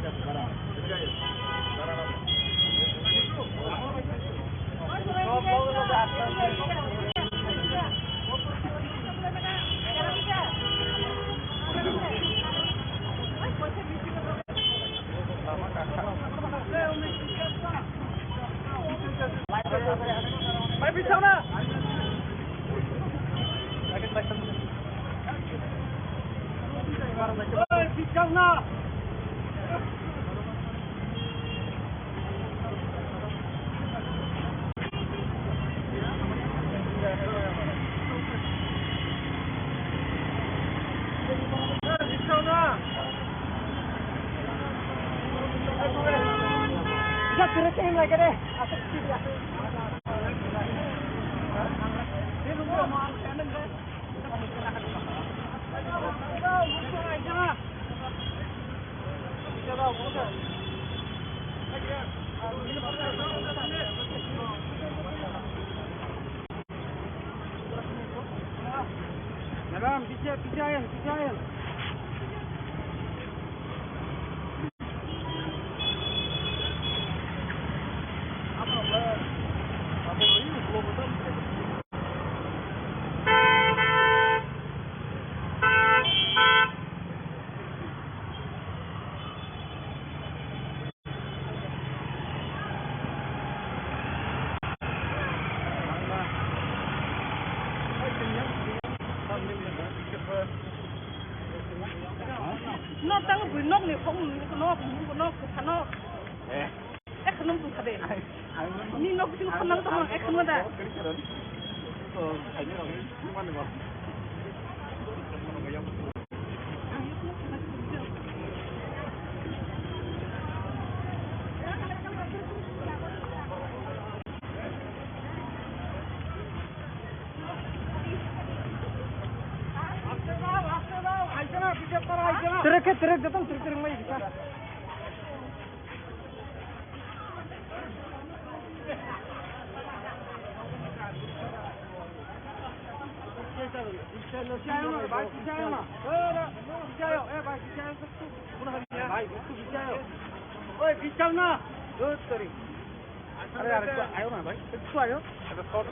Mày bị sao nè? Ôi, bị sao nè? Tirahin lagi deh. Asik sih ya. Dia nunggu mau kanan deh. Madam, pijain. Nó tăng bùi nóc này không nó thằng nó em không nông thật đấy ni nó cũng không nông tao em không ada Trek datang lagi bisa. अरे यार आयो ना भाई इसको आयो अरे shot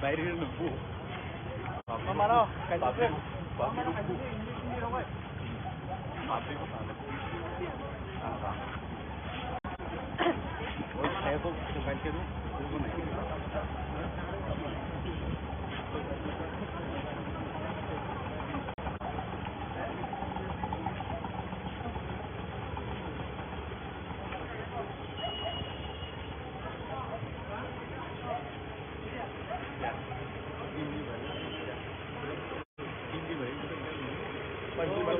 Bayar nunggu. Mana? Kayak Tapi gitu. babi nunggu. Ini dong, Pak. Mati kok ada. Oh, saya kok bukan gitu. Itu naik.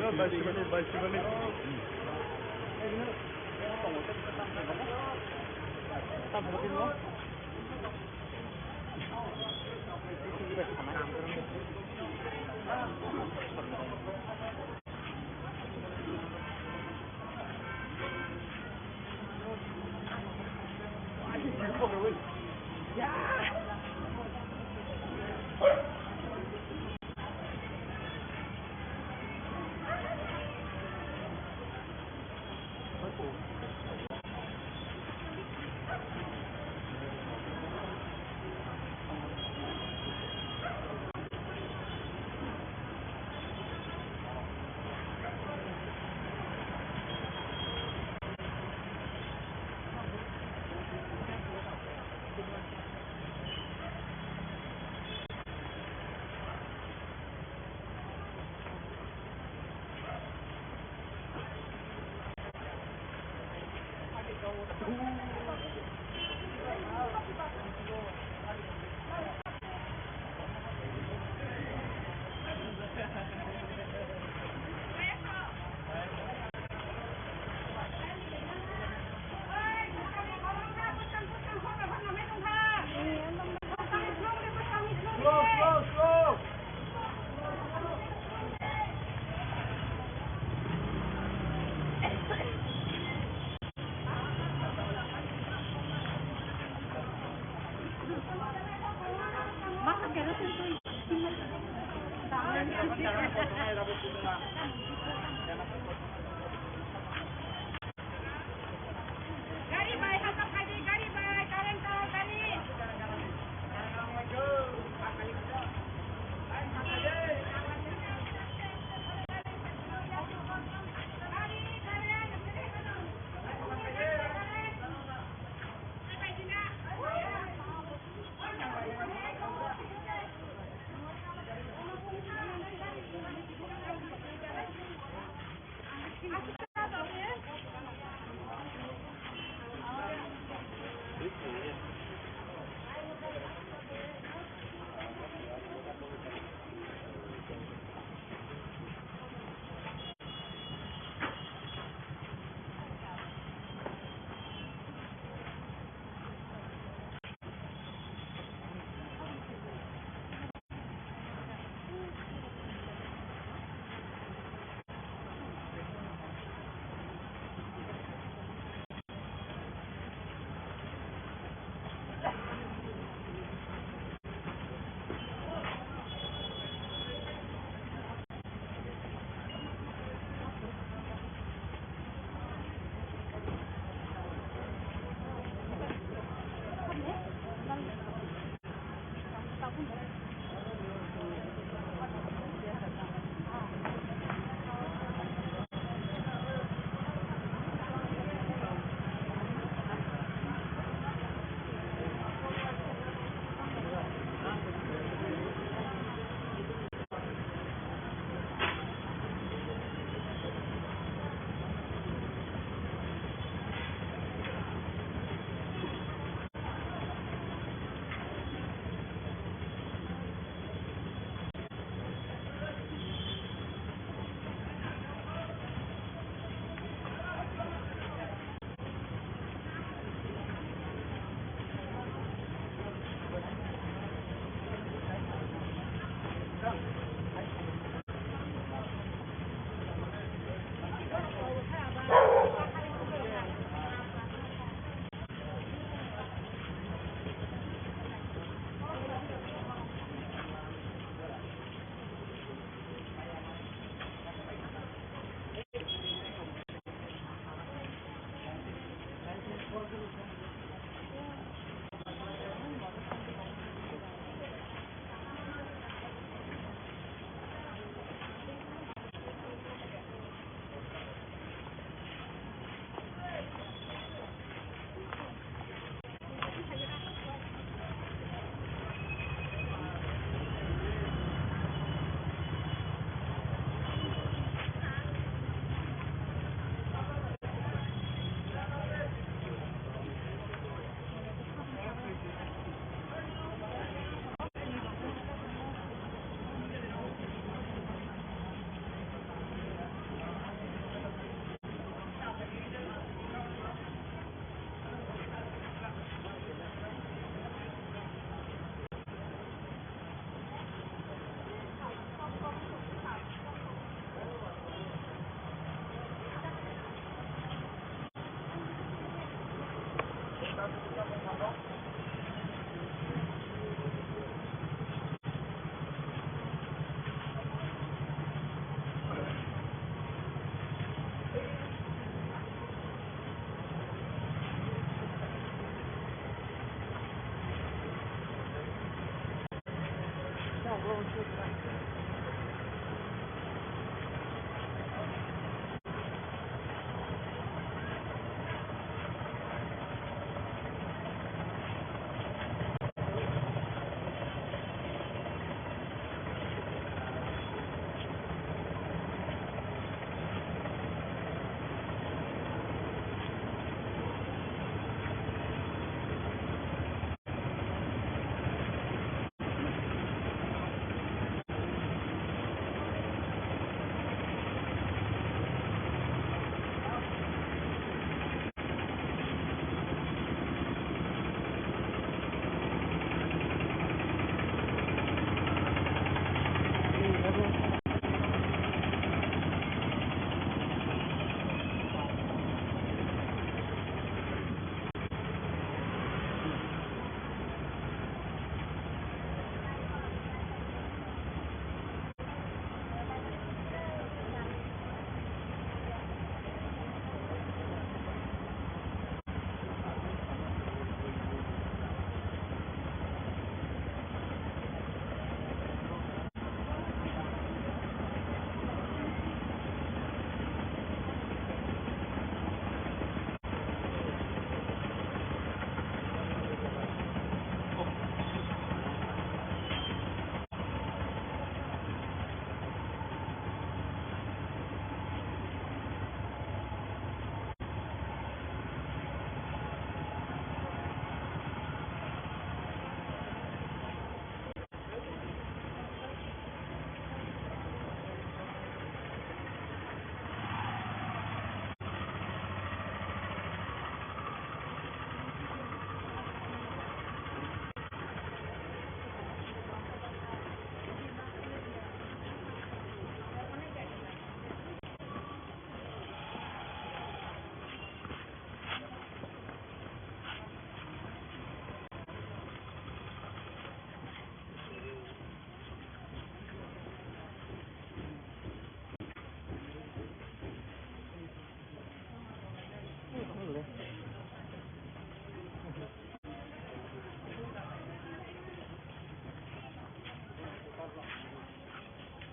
Balik. Slow.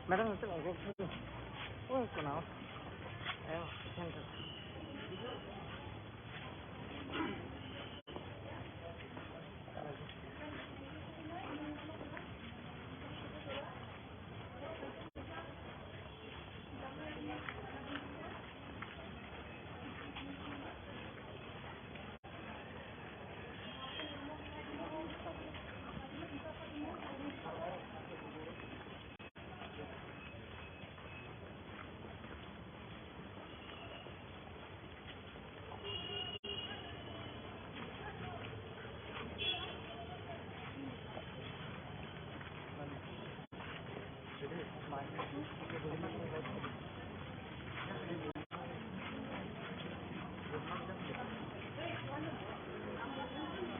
Meron na sila. Uy, kunaw. Ayaw, yan ka.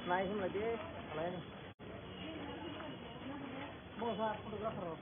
Naik semua lagi, kalau ini. Mau saya fotografer.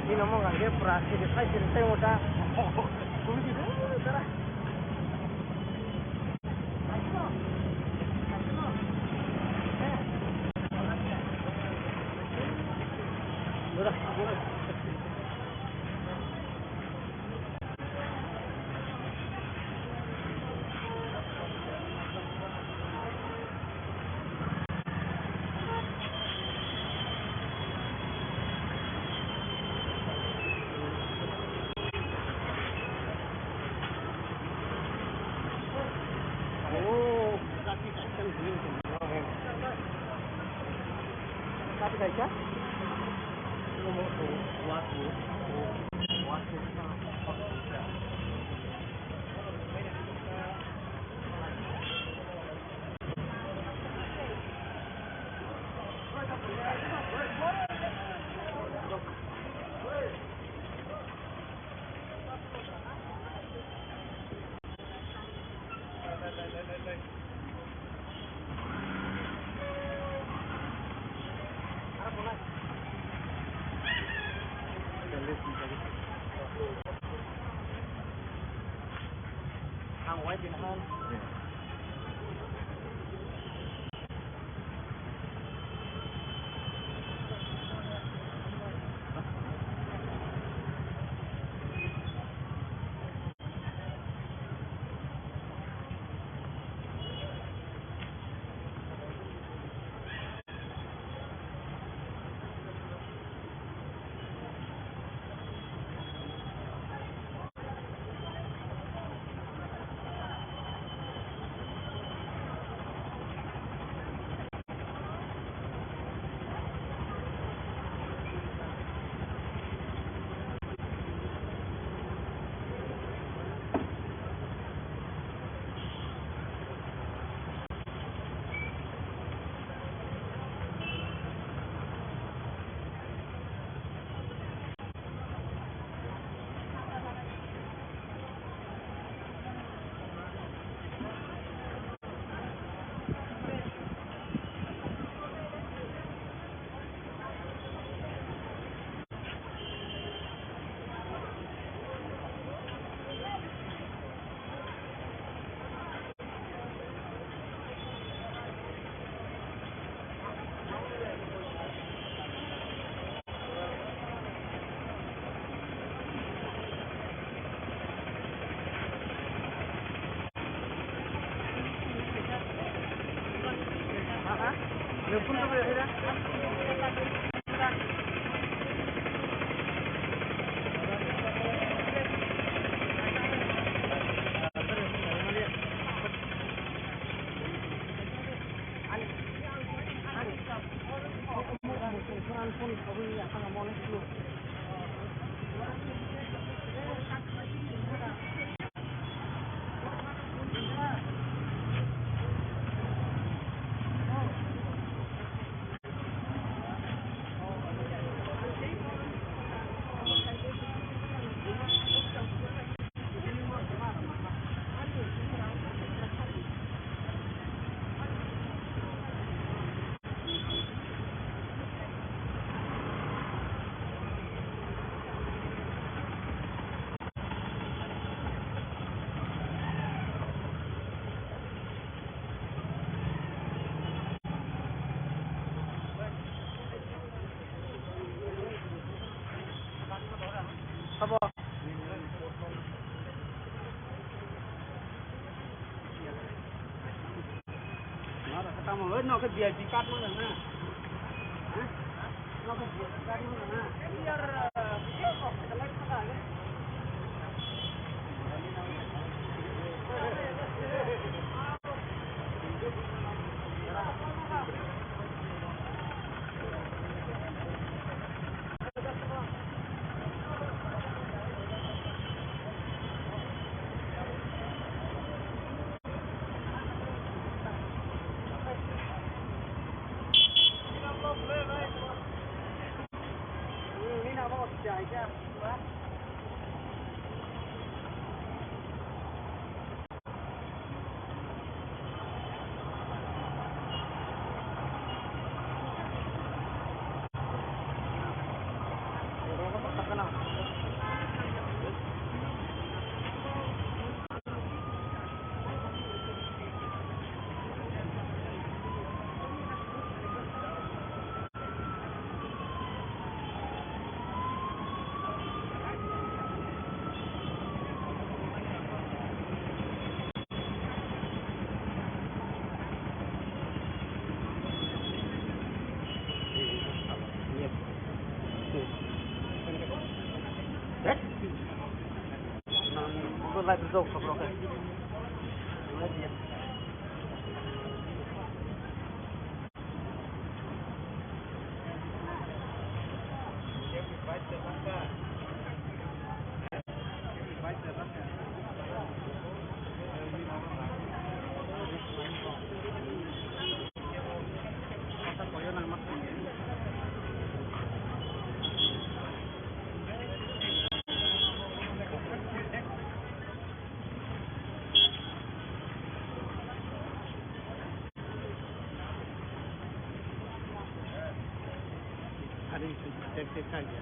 Ini ngomong nggak dia operasi di sini cerita muda. Tapi saja. hàng quay tiền hơn. Telepon tu boleh dah. Apa? Nó là cái tao mới nó cái bìa chỉ cắt nó là nè. Nó cái bìa chỉ cắt nó là nè. Cái bìa cái cọc cái lấy nó lại. Chạy ra quá. Tôi lại dầu sọc nó kìa. Nó nhiệt. Ada yang cek aja.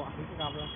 Wah, itu kabel.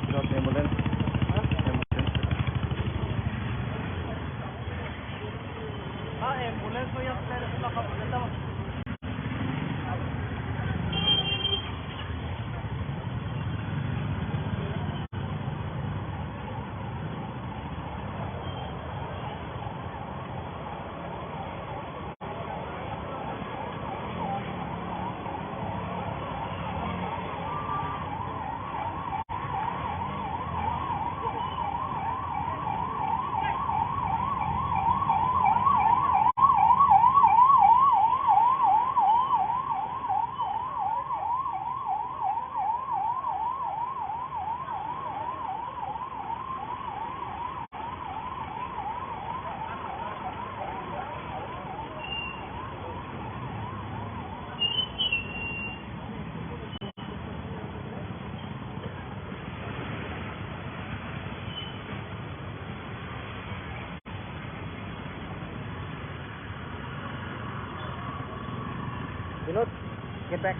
Pilot ambulance. Ambulance mo yung telephone na kapaganda mo. Pilot, get back.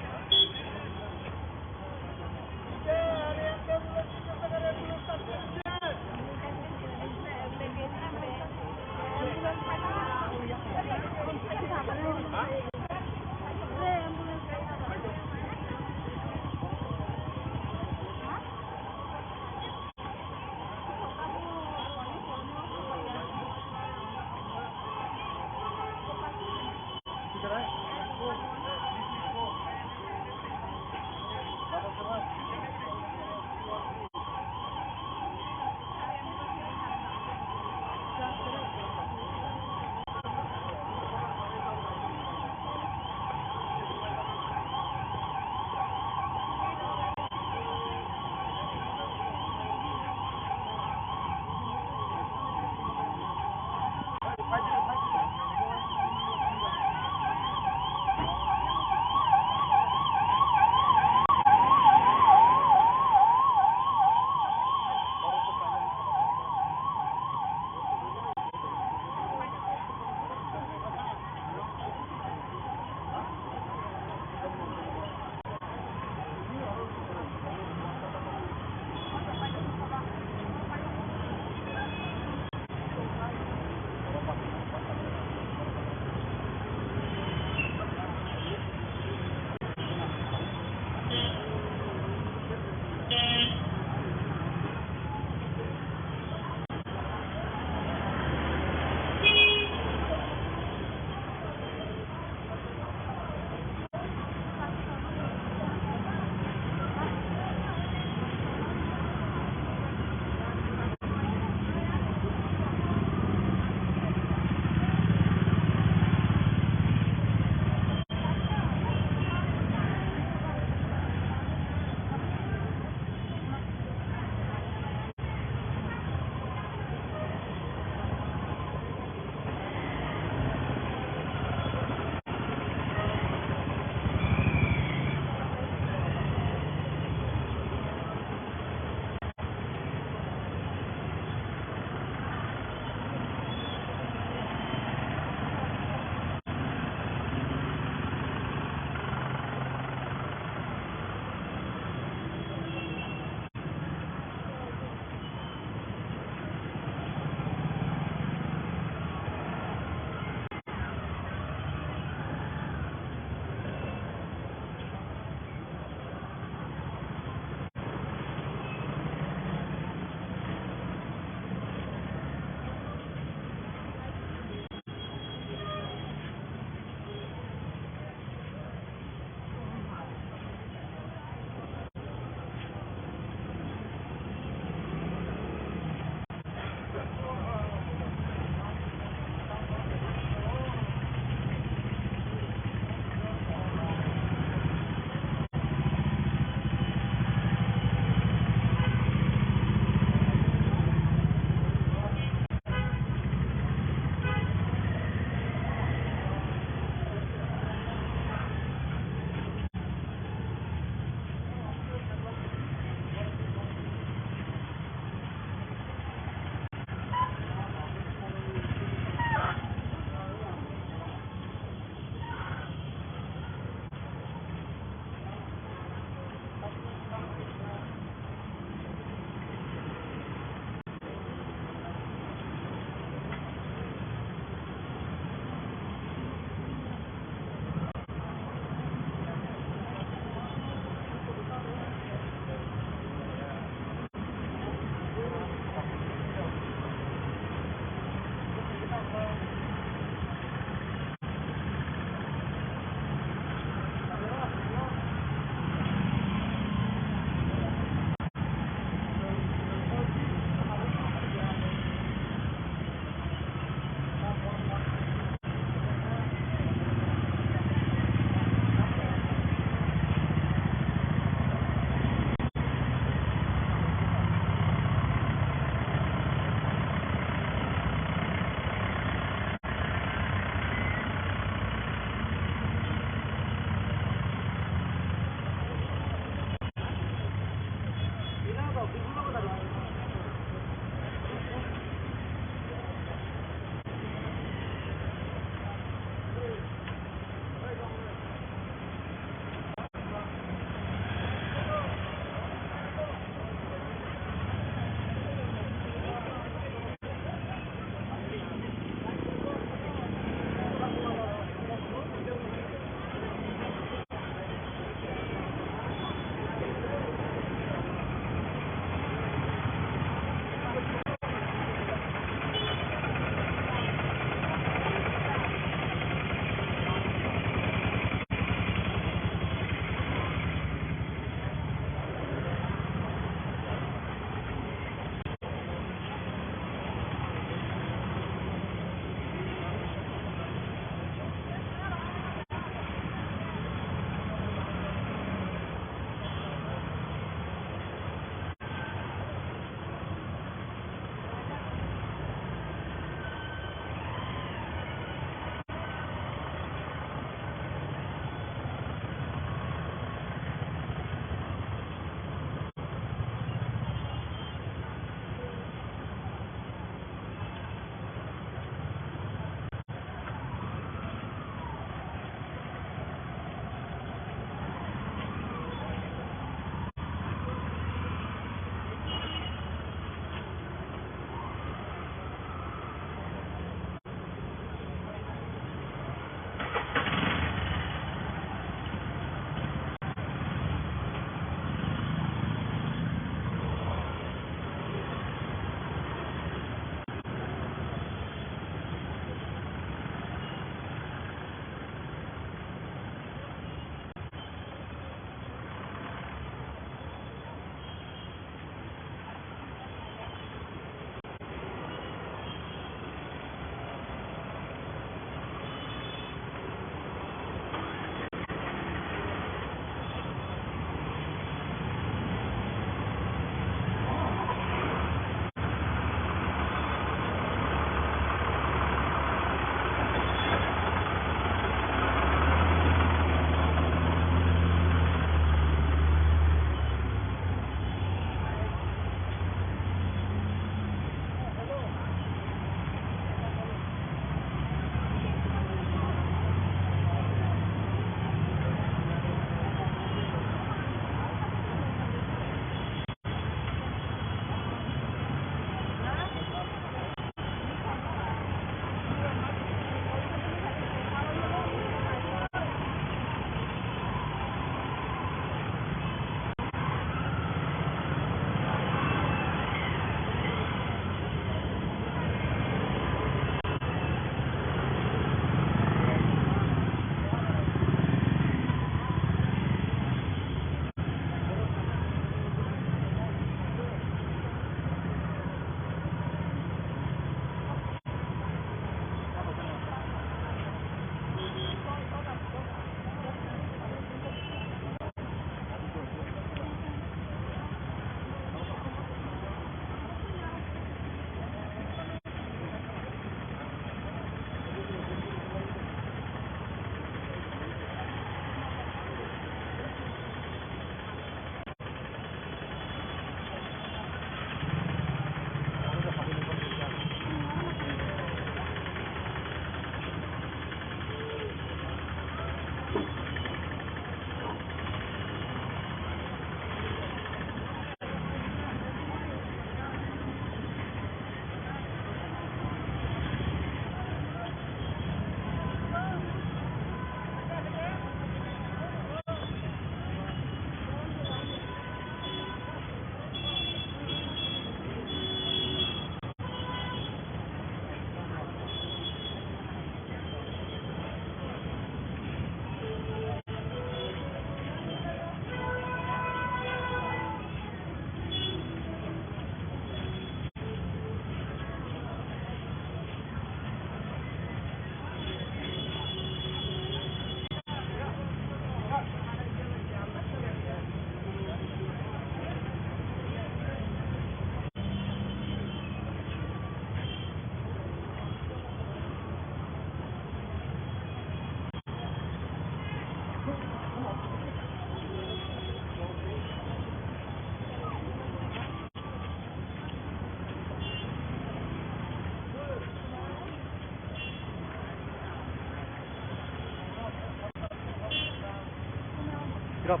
Drop.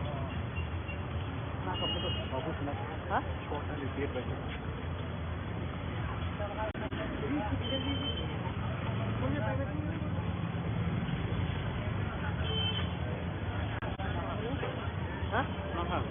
Nakakaputos. Bagus na. Ha? Short and repeat better. Ha? Mahal.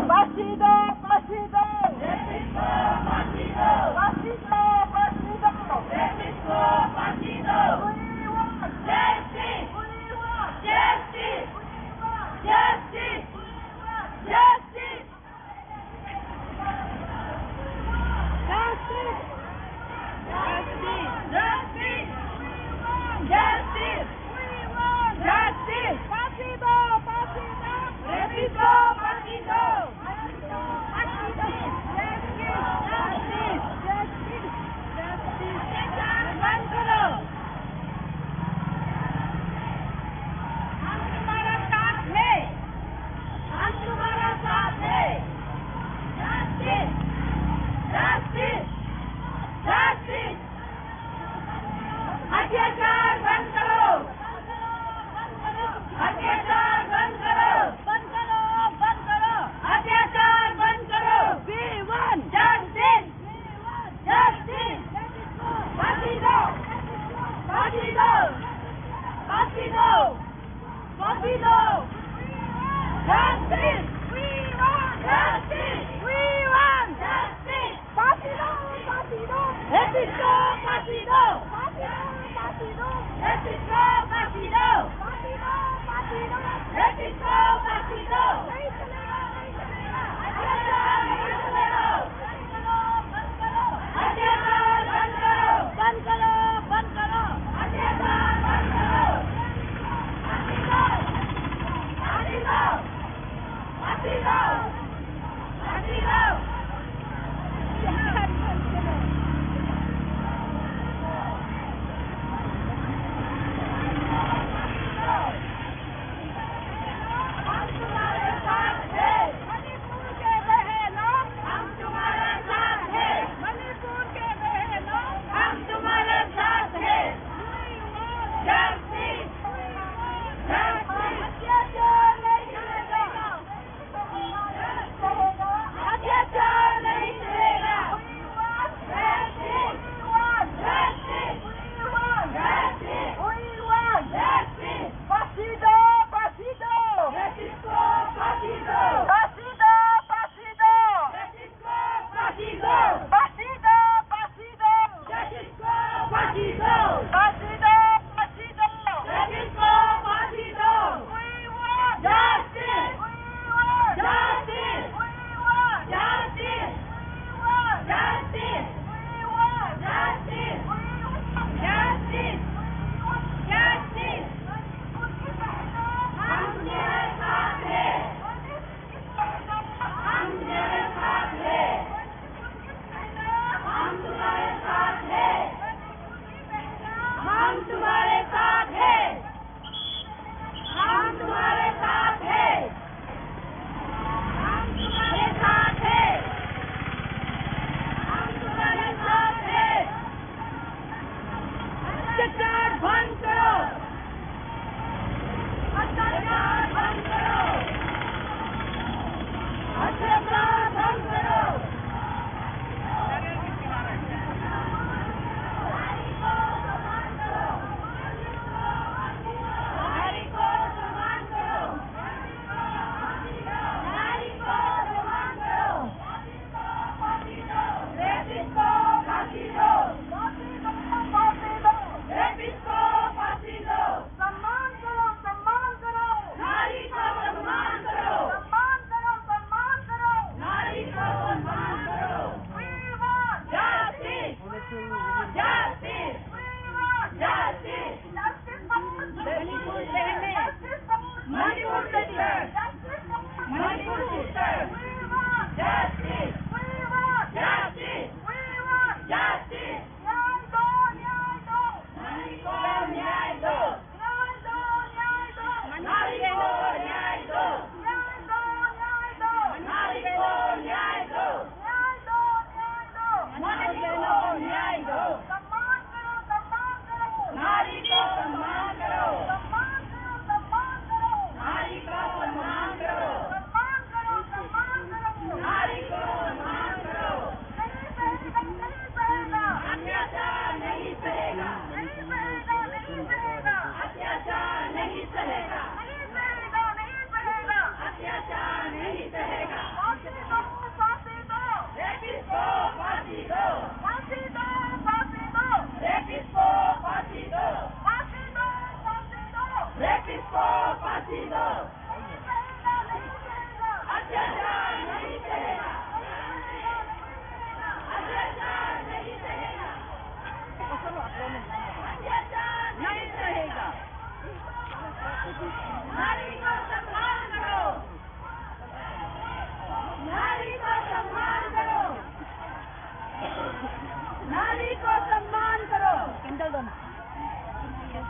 Partido! Partido! Partido!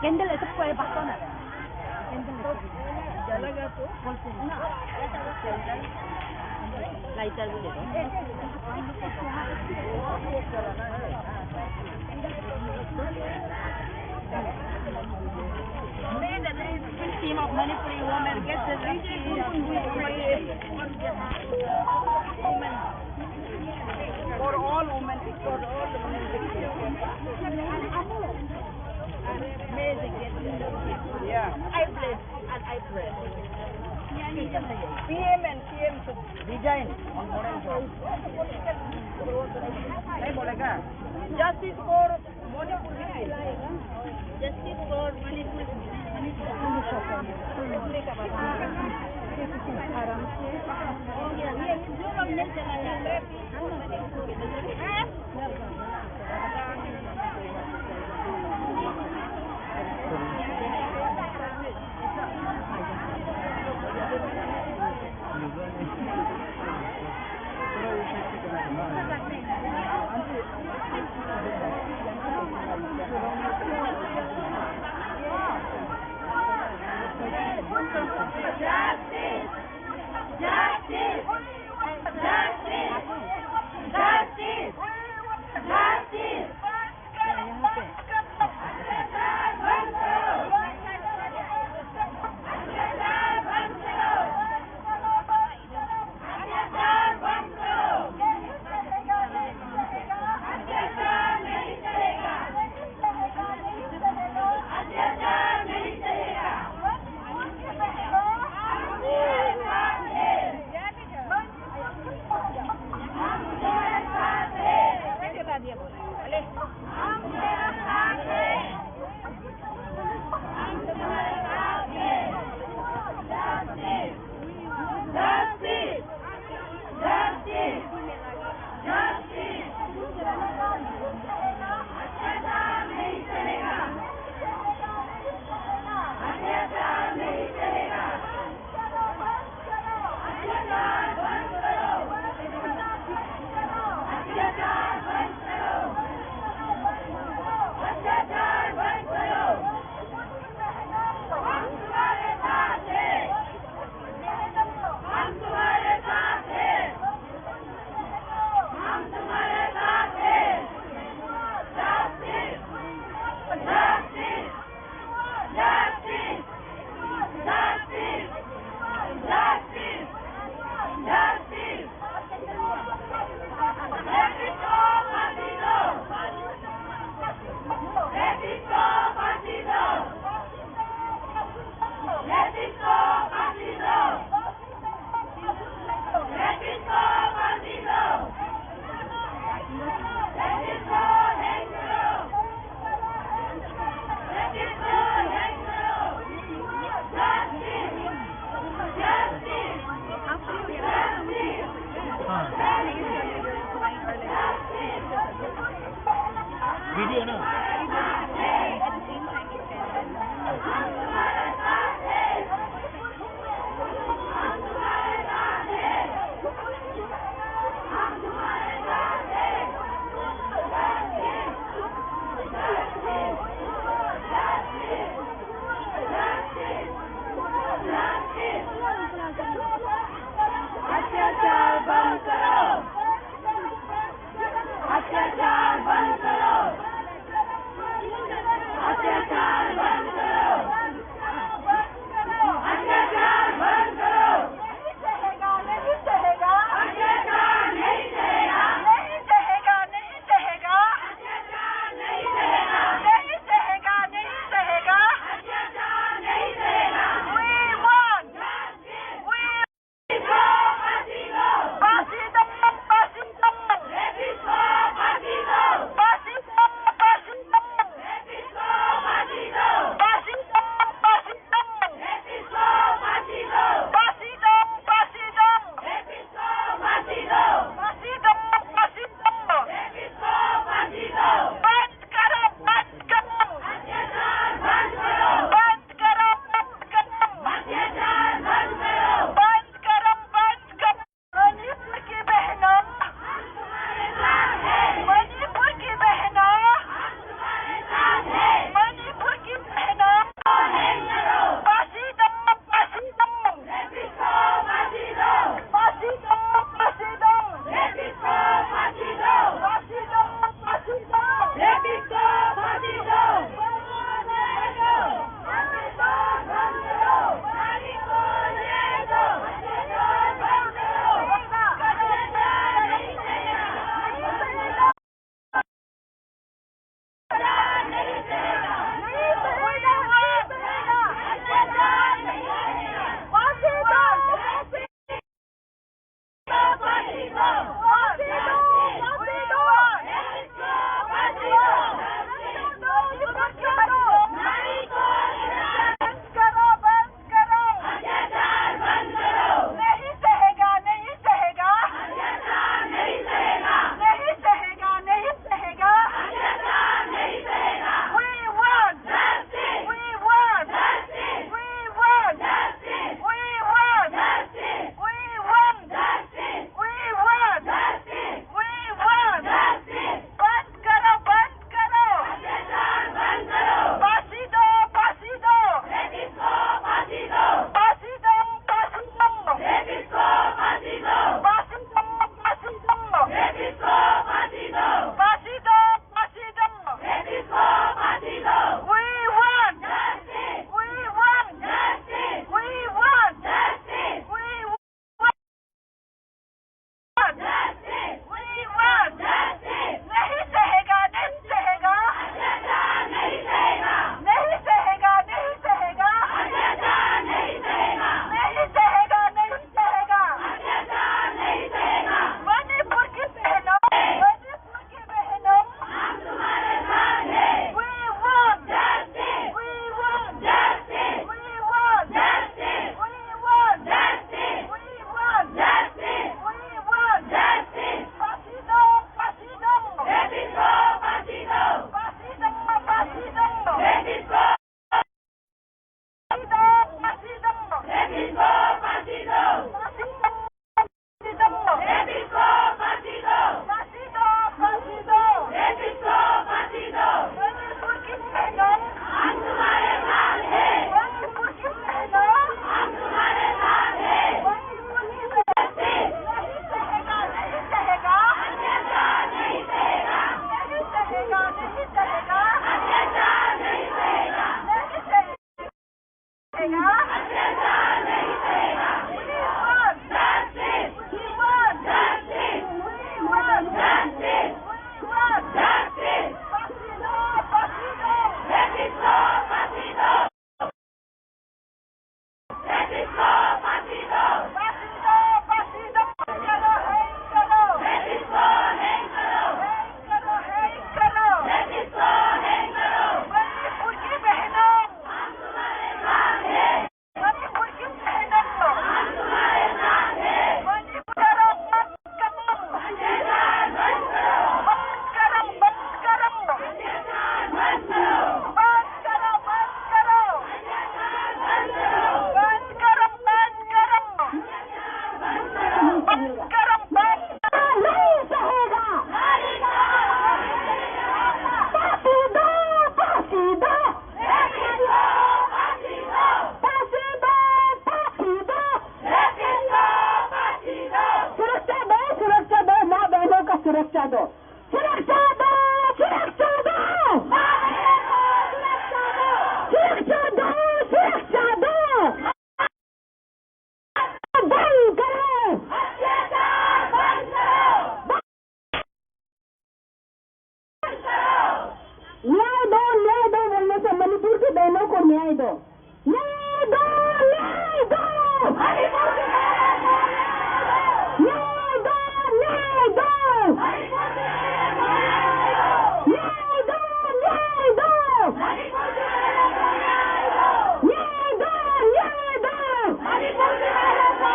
Candle है सबको बात ना candle जलेगा तो lighter भी ले team of Manipuri women gets the women for all women, for all the women. Amazing. Yeah. I bless and I pray. PM and PM Design on model job. नहीं बोलेगा? Justice for Manipur Justice for Manipur आराम से ये जो लोग नहीं चलाया video ना अत्याचार बंद करो अत्याचार बंद करो अत्याचार बंद करो न्याय दो, न्याय दो, न्याय दो, मणिपुर की महिलाओं को न्याय दो, न्याय दो, मणिपुर की महिलाओं को न्याय दो, न्याय दो, मणिपुर की महिलाओं को न्याय दो, न्याय दो, मणिपुर की महिलाओं को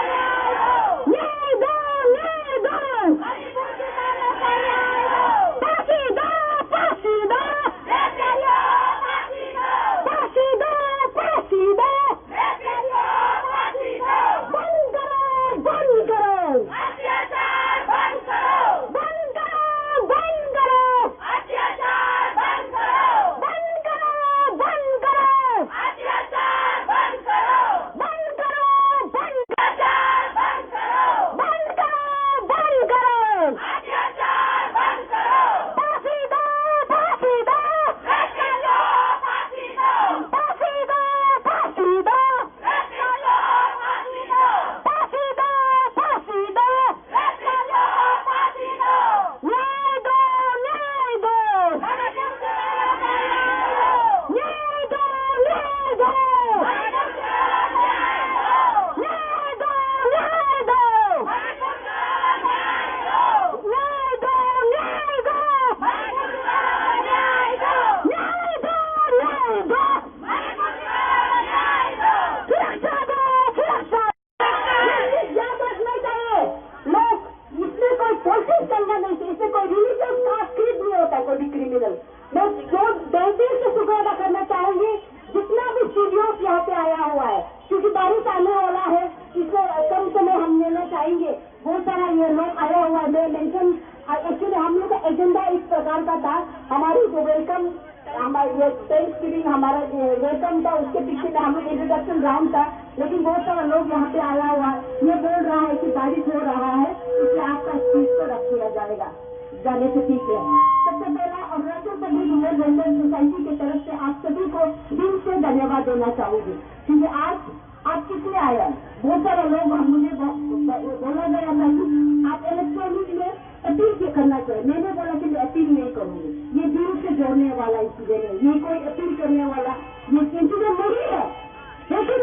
न्याय दो, न्याय दो, मणिपुर की महिलाओं को फांसी दो, फांसी दो, फांसी दो, फांसी दो, बंद करो, बंद करो, अत्याचार बंद करो, बंद करो, बंद करो, अत्याचार बंद करो, बंद करो, बंद करो, अत्याचार बंद करो, बंद करो, बंद अत्याचार बंद करो, बंद करो, बंद करो, अत्याचार बंद करो, फांसी दो, फांसी दो, फांसी दो, फांसी दो, फांसी दो, फांसी दो, फांसी दो, फांसी दो, फांसी दो, फांसी दो, न्याय दो, न्याय दो, न्याय दो, न्याय दो, न्याय दो, न्याय दो, न्याय दो, न्याय दो, न्याय दो, न्याय दो, न्याय दो, न्याय दो, सुरक्षा दो, सुरक्षा। याद रखना चाहिए, लोग इसमें कोई कोशिश करना नहीं चाहिए, इसमें कोई रिलीजियस कास्ट नहीं होता, कोई भी क्रिमिनल। मैं जो दिल से शुक्र अदा करना चाहूंगी जितना भी स्टूडियोज यहाँ पे आया हुआ है, क्योंकि बारिश आने वाला है, इसमें कम समय हम लेना चाहेंगे। बहुत सारा ये लोग आया हुआ है। मैं मेंशन एक्चुअली हम लोग का एजेंडा इस प्रकार का था, हमारी जो वेलकम हमारे थैंक्सगिविंग हमारा वेलकम था, उसके पीछे में हम लोग इंट्रोडक्शन राउंड था, लेकिन बहुत सारा लोग यहाँ पे आया हुआ है। ये बोल रहा है कि बारिश हो रहा है, इसलिए आपका स्पीच को रख दिया जाएगा, जाने से ठीक है। सबसे पहला Arunachal Pradesh women welfare society की तरफ से आप सभी को दिल से धन्यवाद देना चाहूंगी, क्योंकि आज आप किसने आया, बहुत सारा लोग मुझे बोला गया था कि आप इलेक्ट्रॉनिक में अपील करना चाहिए। मैंने बोला कि मैं अपील नहीं करूंगी, ये दिल से जोड़ने वाला इंसिडेंट है, ये कोई अपील करने वाला ये इंसिडेंट नहीं है, लेकिन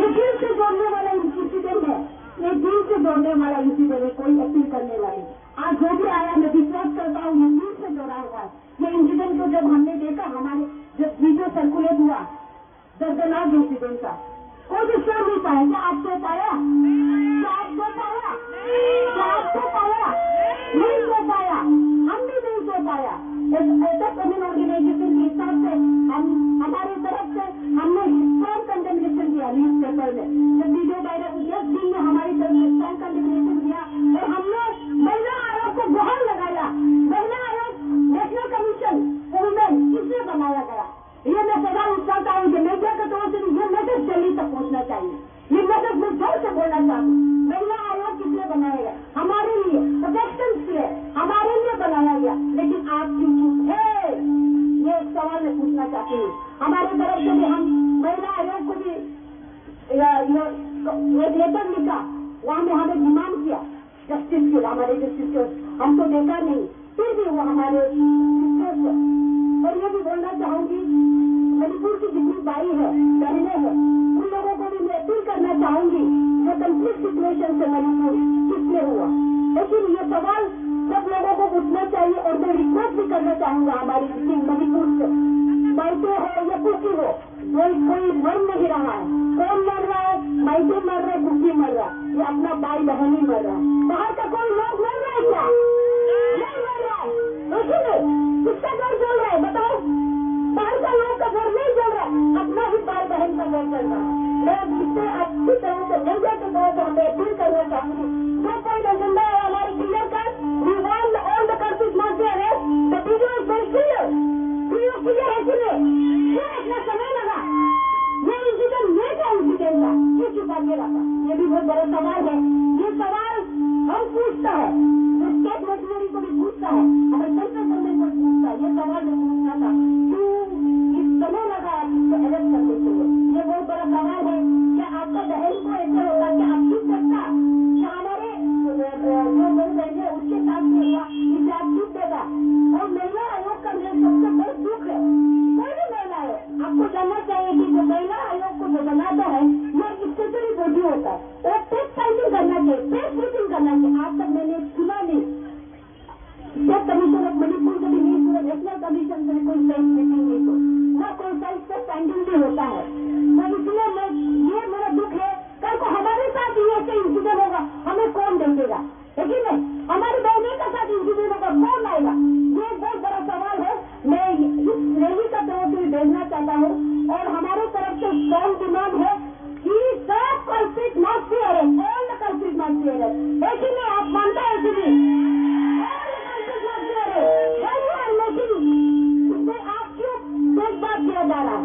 ये दिल से जोड़ने वाला इंसिडेंट है, ये दिल से जोड़ने वाला इंसिडेंट है, कोई अपील करने वाली। आज जो भी आया मैं विश्वास करता हूँ ये दिल से जोड़ा हुआ है। ये इंसिडेंट को जब हमने देखा, हमारे जब वीडियो सर्कुलेट हुआ दर्दनाक इंसिडेंट का, कोई भी सो नहीं पाया। क्या आप सो पाया? क्या आप सो पाया? क्या आप सो पाया? नहीं सो पाया, हम भी नहीं सो पाया। ऐसा कम्युन ऑर्गेनाइजेशन के हिसाब से हम हमारी तरफ से हमने स्ट्रॉन्ग कंडेमनेशन किया न्यूज पेपर में, जब वीडियो वायरल 10 दिन में हमारी तरफ से स्ट्रॉन्ग कंडेमनेशन किया और हमने महिला आयोग को गुहार लगाया। महिला आयोग नेशनल कमीशन वुमेन किसने बनाया गया? ये मैं सवाल उठाता हूँ कि मीडिया के तौर से ये मैसेज दिल्ली तक पहुँचना चाहिए। ये मैसेज मैं जोर से बोलना चाहता हूँ, महिला आयोग किसने बनाया गया? हमारे लिए प्रोटेक्शन के लिए हमारे लिए बनाया गया, लेकिन आप क्यों चुप है? ये एक सवाल मैं पूछना चाहती हूँ। हमारे तरफ से भी हम महिला आयोग को भी एक लेटर लिखा, वहाँ में हमें डिमांड किया जस्टिस के, हमारे जो सिस्टर्स, हम तो देखा नहीं, फिर भी वो हमारे सिस्टर्स। और ये भी बोलना चाहूंगी मणिपुर की जितनी बाई है, बहने हैं, उन लोगों को भी मैं अपील करना चाहूंगी जो कंफ्लिक्ट सिचुएशन से मणिपुर किसने हुआ। लेकिन ये सवाल सब लोगों को उठना चाहिए और मैं रिक्वेस्ट भी करना चाहूंगा हमारी मणिपुर से, माइटे हो या कुकी हो, कोई मर नहीं रहा है। कौन मर रहा है? माइटे मर रहा है, कुकी मर रहा है, ये अपना भाई बहन ही मर रहा है। बाहर का कोई लोग मर रहा है क्या? नहीं मर रहा है, किसका घर जल रहा है बताओ? बाहर का लोग का घर नहीं जल रहा है, अपना ही भाई बहन का घर जल रहा है। मैं इससे अच्छी तरह से मीडिया के तौर पर हमें अपील करना चाहूंगी, जो कोई एजेंडा है हमारी क्लियर कर, we want all the countries not to arrest, the video is very clear. Video clear है कि नहीं? क्यों इतना समय लगा? ये इंसिडेंट ये क्या इंसिडेंट था, ये छुपा के रखा? ये भी बहुत बड़ा सवाल है। ये सवाल हम पूछता है, जो स्टेट मशीनरी को भी पूछता है, हमारे सेंट्रल गवर्नमेंट को भी पूछता है। ये सवाल मैं पूछना था, क्यों इस समय लगा आप इसको अरेस्ट करने के लिए? ये बहुत बड़ा सवाल है। क्या आपका बहन को ऐसे होता कि आप चुप करता? क्या हमारे जो बहन है उसके साथ भी हुआ, इसे आप चुप देगा? और महिला आयोग का मेरे सबसे बड़ा दुख है, कोई भी महिला है, आपको जानना चाहिए चाहता हूँ और हमारे तरफ से स्ट्रॉन्ग डिमांड है कि सब culprit must be arrest, all the culprit must be arrest. लेकिन मैं आप मानता है कि इसमें आप क्यों देखभाल किया जा रहा है?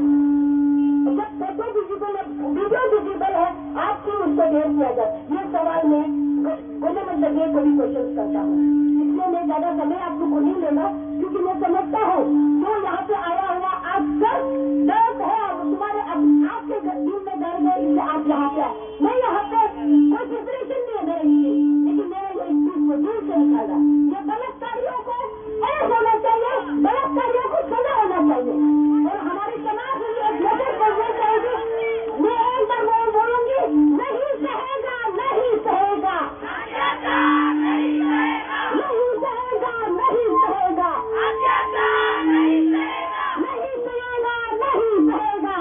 जब फोटो विजिबल है, वीडियो विजिबल है, आप क्यों उसको ढेर किया जाए? ये सवाल मैं गवर्नमेंट ये को भी क्वेश्चन करता हूँ। इसलिए मैं ज्यादा समय आप लोग को नहीं लेगा, क्योंकि मैं समझता हूँ जो यहाँ पे आया हुआ आप सब दर्द है, तुम्हारे आपके दिल में दर्द है, इसलिए आप यहाँ पे आए। मैं यहाँ पे कोई प्रिपरेशन नहीं है मेरे लिए, लेकिन मैंने ये चीज को दिल से निकाला। ये बलात्कारियों को अरेस्ट होना चाहिए, बलात्कारियों को सजा होना चाहिए, और हमारे समाज में एक नजर करना चाहिए। मैं एक बार बोलूंगी, नहीं सहेगा, नहीं सहेगा, नहीं सहेगा, नहीं सहेगा, नहीं सहेगा, नहीं सहेगा,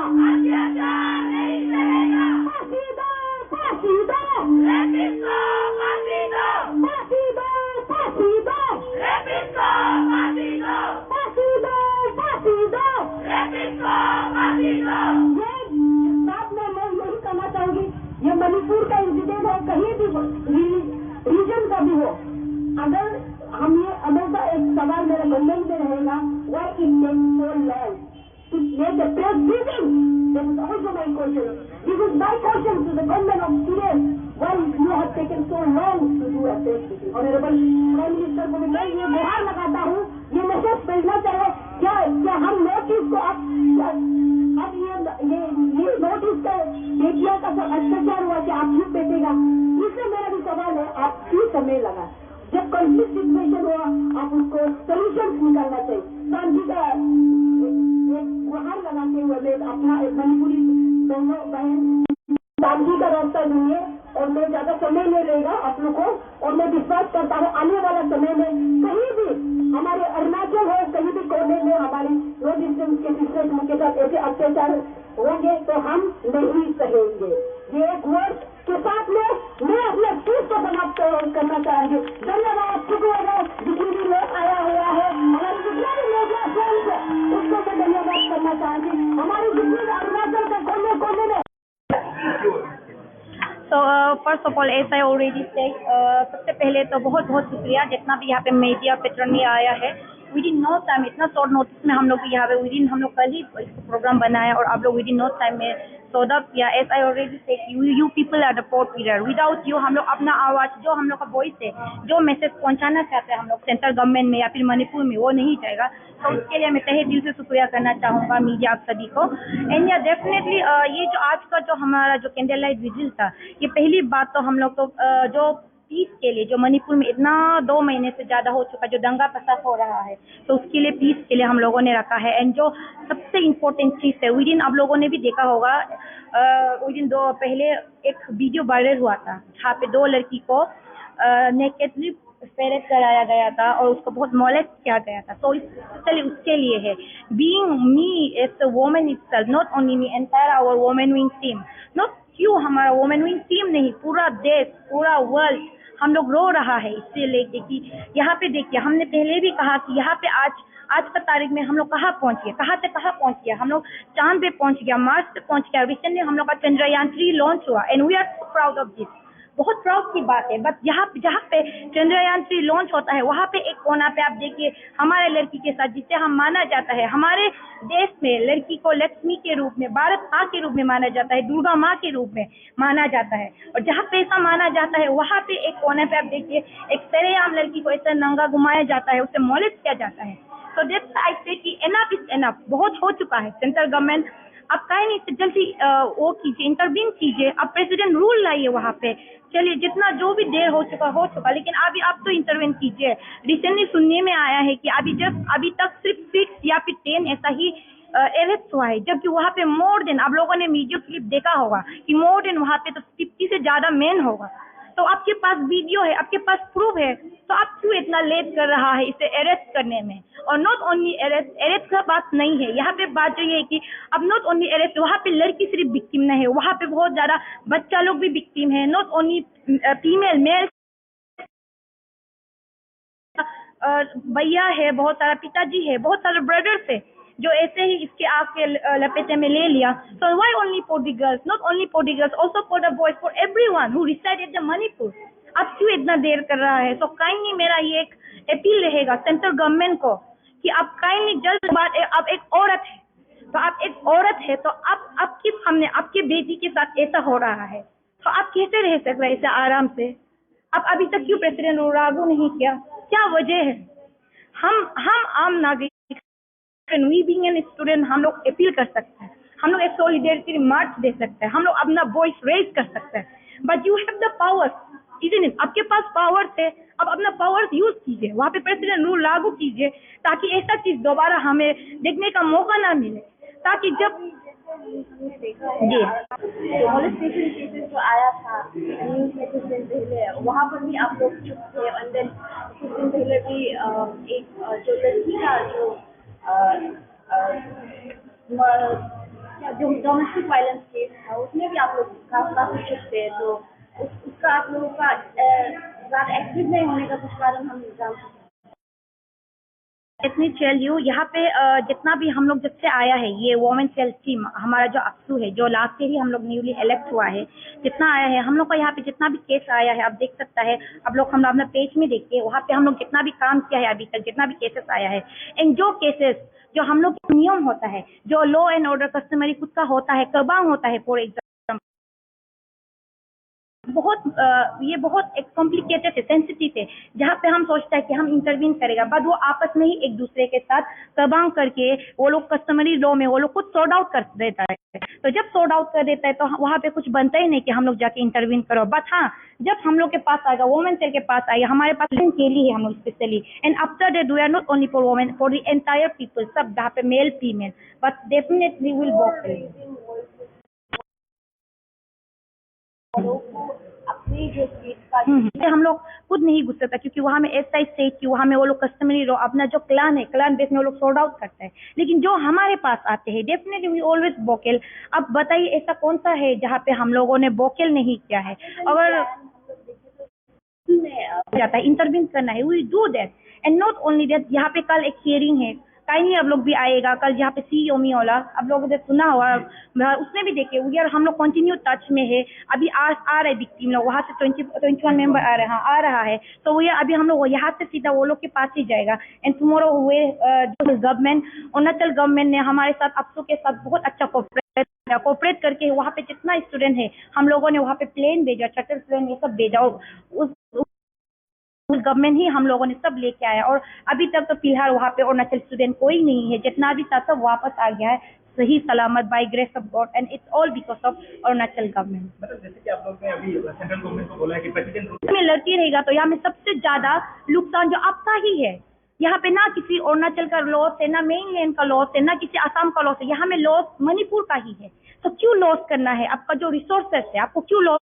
नहीं सहेगा, फांसी दो, फांसी दो, फांसी दो, फांसी दो, फांसी दो, फांसी दो, फांसी दो, फांसी दो। ये बात में मैं यही कहना चाहूंगी, ये मणिपुर का इंसिडेंट है, कहीं भी रीजन का भी हो, अगर हम ये हमेशा एक सवाल मेरे गवर्नमेंट में रहेगा, why it takes so long to make a president? This is also my question, this is my question to the government of student, why you have taken so long to do a president? Honourable prime minister को मैं ये गुहार लगाता हूँ, ये message भेजना चाहिए, क्या हम नोटिस को अब ये नोटिस का बेटियों का सब अत्याचार हुआ कि आप क्यों बेटेगा? इससे मेरा भी सवाल है, आप क्यों समय लगा? जब कॉन्फ्लिक्ट सिचुएशन हुआ, आप उसको सोल्यूशन निकालना चाहिए। गांधी का एक गुहार लगाते हुए मैं अपना एक मणिपुरी दोनों बहन गांधी का रास्ता लूंगे, और मैं ज्यादा समय नहीं लेगा आप लोग को, और मैं विश्वास करता हूँ आने वाला समय में कहीं भी हमारे अरुणाचल हो, कहीं भी कोने में हमारे नॉर्थ ईस्टर्न के सिस्टम के साथ ऐसे अत्याचार होंगे तो हम नहीं सहेंगे। ये एक वर्ड के साथ में मैं अपने चीज को समाप्त करना चाहूंगी। धन्यवाद, शुक्रिया। जितनी भी लोग आया हुआ है, हमारे जितने भी लोग उसको मैं धन्यवाद करना चाहूंगी। हमारी जितनी भी अरुणाचल के कोने कोने में first of all as I already said, सबसे पहले तो बहुत बहुत शुक्रिया जितना भी यहाँ पे मीडिया पेट्रन में आया है। विदिन नो टाइम, इतना शॉर्ट नोटिस में हम लोग यहाँ पे हम लोग कल ही प्रोग्राम बनाया, और आप लोग विदिन नो टाइम में सौदा किया। As I already said, you people are the port pillar. Without you हम लोग अपना आवाज, जो हम लोग का वॉइस है, जो मैसेज पहुंचाना चाहते हैं हम लोग सेंट्रल गवर्नमेंट में या फिर मणिपुर में, वो नहीं जाएगा। तो उसके लिए मैं तहे दिल से शुक्रिया करना चाहूँगा मीडिया आप सभी को। एंड या डेफिनेटली ये जो आज का जो हमारा जो कैंडल लाइट विजिल था, ये पहली बात तो हम लोग तो जो पीस के लिए, जो मणिपुर में इतना 2 महीने से ज्यादा हो चुका, जो दंगा फसाद हो रहा है, तो उसके लिए पीस के लिए हम लोगों ने रखा है। एंड जो सबसे इम्पोर्टेंट चीज है, विदिन आप लोगों ने भी देखा होगा, विदिन पहले एक वीडियो वायरल हुआ था जहाँ पे 2 लड़की को नेकेडली पेरेड कराया गया था और उसको बहुत मॉलेस्ट किया गया था। तो चलिए उसके लिए है, being me as a woman itself, not only me, entire our women wing team, not क्यों हमारा वुमेन विंग टीम नहीं, पूरा देश, पूरा वर्ल्ड हम लोग रो रहा है इससे लेके कि यहाँ पे देखिए, हमने पहले भी कहा कि यहाँ पे आज का तारीख में हम लोग कहाँ पहुँच गए, कहाँ से कहाँ पहुँच गया, हम लोग चांद पे पहुँच गया, मार्स पे पहुँच गया। रिसेंटली हम लोग का चंद्रयान 3 लॉन्च हुआ, and we are so proud of this, बहुत प्राउड की बात है। बट जहाँ पे चंद्रयान 3 लॉन्च होता है, वहाँ पे एक कोना पे आप देखिए हमारे लड़की के साथ, जिसे हम माना जाता है, हमारे देश में लड़की को लक्ष्मी के रूप में, भारत माँ के रूप में माना जाता है, दुर्गा माँ के रूप में माना जाता है, और जहाँ पे ऐसा माना जाता है, वहाँ पे एक कोने पे आप देखिए एक सरेआम लड़की को ऐसा नंगा घुमाया जाता है, उसे मॉलेस्ट किया जाता है। तो दैट्स आई से कि एनफ इज एनफ, बहुत हो चुका है। सेंट्रल गवर्नमेंट अब कहीं नहीं से जल्दी वो कीजिए, इंटरवीन कीजिए, अब प्रेसिडेंट रूल लाइए वहाँ पे। चलिए जितना जो भी देर हो चुका, लेकिन अभी आप तो इंटरवेन कीजिए। रिसेंटली सुनने में आया है कि अभी तक सिर्फ 6 या फिर 10 ऐसा ही अरेस्ट हुआ है, जबकि वहाँ पे मोर देन, आप लोगों ने वीडियो क्लिप देखा होगा कि मोर देन वहाँ पे तो 50 से ज्यादा मैन होगा। तो आपके पास वीडियो है, आपके पास प्रूफ है, तो आप क्यों इतना लेट कर रहा है इसे अरेस्ट करने में? और नॉट ओनली अरेस्ट का बात नहीं है यहाँ पे, बात जो ये है कि अब नॉट ओनली अरेस्ट, वहाँ पे लड़की सिर्फ विक्टिम नहीं है, वहाँ पे बहुत ज्यादा बच्चा लोग भी विक्टिम है, नॉट ओनली फीमेल, मेल भैया है, बहुत सारा पिताजी है, बहुत सारे ब्रदर्स है, जो ऐसे ही इसके आग के लपेटे में ले लिया. So why only for the girls? Not only for the girls, also for the boys, for everyone who reside in the Manipur. अब क्यों इतना देर कर रहा है? So काइंडली मेरा ये एक अपील रहेगा सेंट्रल गवर्नमेंट को कि आप काइंडली जल्द बाद, आप एक औरत है तो आप एक औरत है तो आप आपकी सामने आपके बेटी के साथ ऐसा हो रहा है तो आप कैसे रह सकते हैं ऐसे आराम से? आप अभी तक क्यों प्रेसिडेंट लागू नहीं किया? क्या वजह है? हम आम नागरिक, वी बीइंग एन स्टूडेंट, हम लोग अपील कर सकते हैं, हम लोग एक सॉलिडेरिटी मार्च दे सकते हैं, हम लोग अपना वॉइस रेज कर सकते हैं. But you have the powers, इसीलिए आपके पास पावर्स है, अब अपना पावर्स यूज कीजिए, वहाँ पे प्रेसिडेंट रूल लागू कीजिए ताकि ऐसा चीज दोबारा हमें देखने का मौका ना मिले, ताकि जब जी मॉलेस्टेशन केसेस जो आया था न्यूज में कुछ दिन पहले, वहाँ पर भी आप लोग चुप थे. एंड देन कुछ दिन पहले भी एक जो लड़की था जो डोमेस्टिक वायलेंस केस था, उसमें भी आप लोग काफी चुप थे. तो उसका आप लोगों का ज़्यादा एक्टिव नहीं होने का कुछ कारण हम जान सकते हैं? इतनी टेल यू, यहाँ पे जितना भी हम लोग जब से आया है ये वोमेन सेल टीम, हमारा जो अक्सू है जो लास्ट ईयर ही हम लोग न्यूली इलेक्ट हुआ है, जितना आया है हम लोग का यहाँ पे जितना भी केस आया है आप देख सकता है, आप लोग हम अपना पेज में देखिए, वहाँ पे हम लोग जितना भी काम किया है अभी तक, जितना भी केसेस आया है, इन जो केसेस जो हम लोग का नियम होता है, जो लॉ एंड ऑर्डर कस्टमरी खुद का होता है, कबांग होता है फॉर एग्जाम्पल, ये बहुत एक कॉम्प्लिकेटेड है, सेंसिटिव है, जहाँ पे हम सोचते हैं कि हम इंटरवीन करेगा, बट वो आपस में ही एक दूसरे के साथ तबांग करके वो लोग कस्टमरी लॉ में वो लोग खुद सॉर्ट आउट कर देता है. तो जब सॉर्ट आउट कर देता है तो वहाँ पे कुछ बनता ही नहीं कि हम लोग जाके इंटरवीन करो. बट हाँ, जब हम लोग के पास आएगा, वुमेन सेल के पास आएगा, हमारे पास के लिए है हम लोग specially, and after that we are not only for women, for the entire people, सब जहाँ पे male female, but definitely will अपनी जो स्टेट का हम लोग खुद नहीं घुस सकता क्योंकि वहाँ में ऐसा स्टेट की वहाँ में वो लोग कस्टमरी लो अपना जो क्लान है, क्लान बेस में वो लोग सॉर्ट आउट करते हैं. लेकिन जो हमारे पास आते हैं डेफिनेटली वी ऑलवेज वोकल. अब बताइए ऐसा कौन सा है जहाँ पे हम लोगों ने वोकल नहीं किया है? अगर जाता है इंटरवीन करना है, we do that. And not only that, यहाँ पे कल एक हियरिंग है, काइंडली आप लोग भी आएगा कल, जहाँ पे सी ओमी वाला आप लोगों ने सुना हुआ, उसने भी देखे यार, हम लोग कंटिन्यू टच में है. अभी आ रहे विक्टिम लोग वहाँ से 21 मेंबर आ रहा है. तो वो अभी हम लोग यहाँ से सीधा वो लोग के पास ही जाएगा. एंड टुमारो हुए जो गवर्नमेंट, अरुणाचल गवर्नमेंट ने हमारे साथ अफसों के साथ बहुत अच्छा कोऑपरेट करके वहाँ पे जितना स्टूडेंट है हम लोगों ने वहाँ पे प्लेन भेजा, चार्टर प्लेन ये सब भेजा, उस गवर्नमेंट ही हम लोगों ने सब लेके आया. और अभी तक तो फिलहाल वहाँ पे अरुणाचल स्टूडेंट कोई नहीं है, जितना भी था सब वापस आ गया है सही सलामत by grace of God, and it's all because of Arunachal government. मतलब जैसे कि आप लोग ने अभी सेंट्रल गवर्नमेंट को बोला है कि प्रेसिडेंट में लड़ती रहेगा तो यहाँ में सबसे ज्यादा नुकसान जो आपका ही है. यहाँ पे ना किसी अरुणाचल का लॉस है, ना मेनलैंड का लॉस है, ना किसी असम का लॉस है, यहाँ में लॉस मणिपुर का ही है. तो क्यों लॉस करना है? आपका जो रिसोर्सेस है आपको क्यों लॉस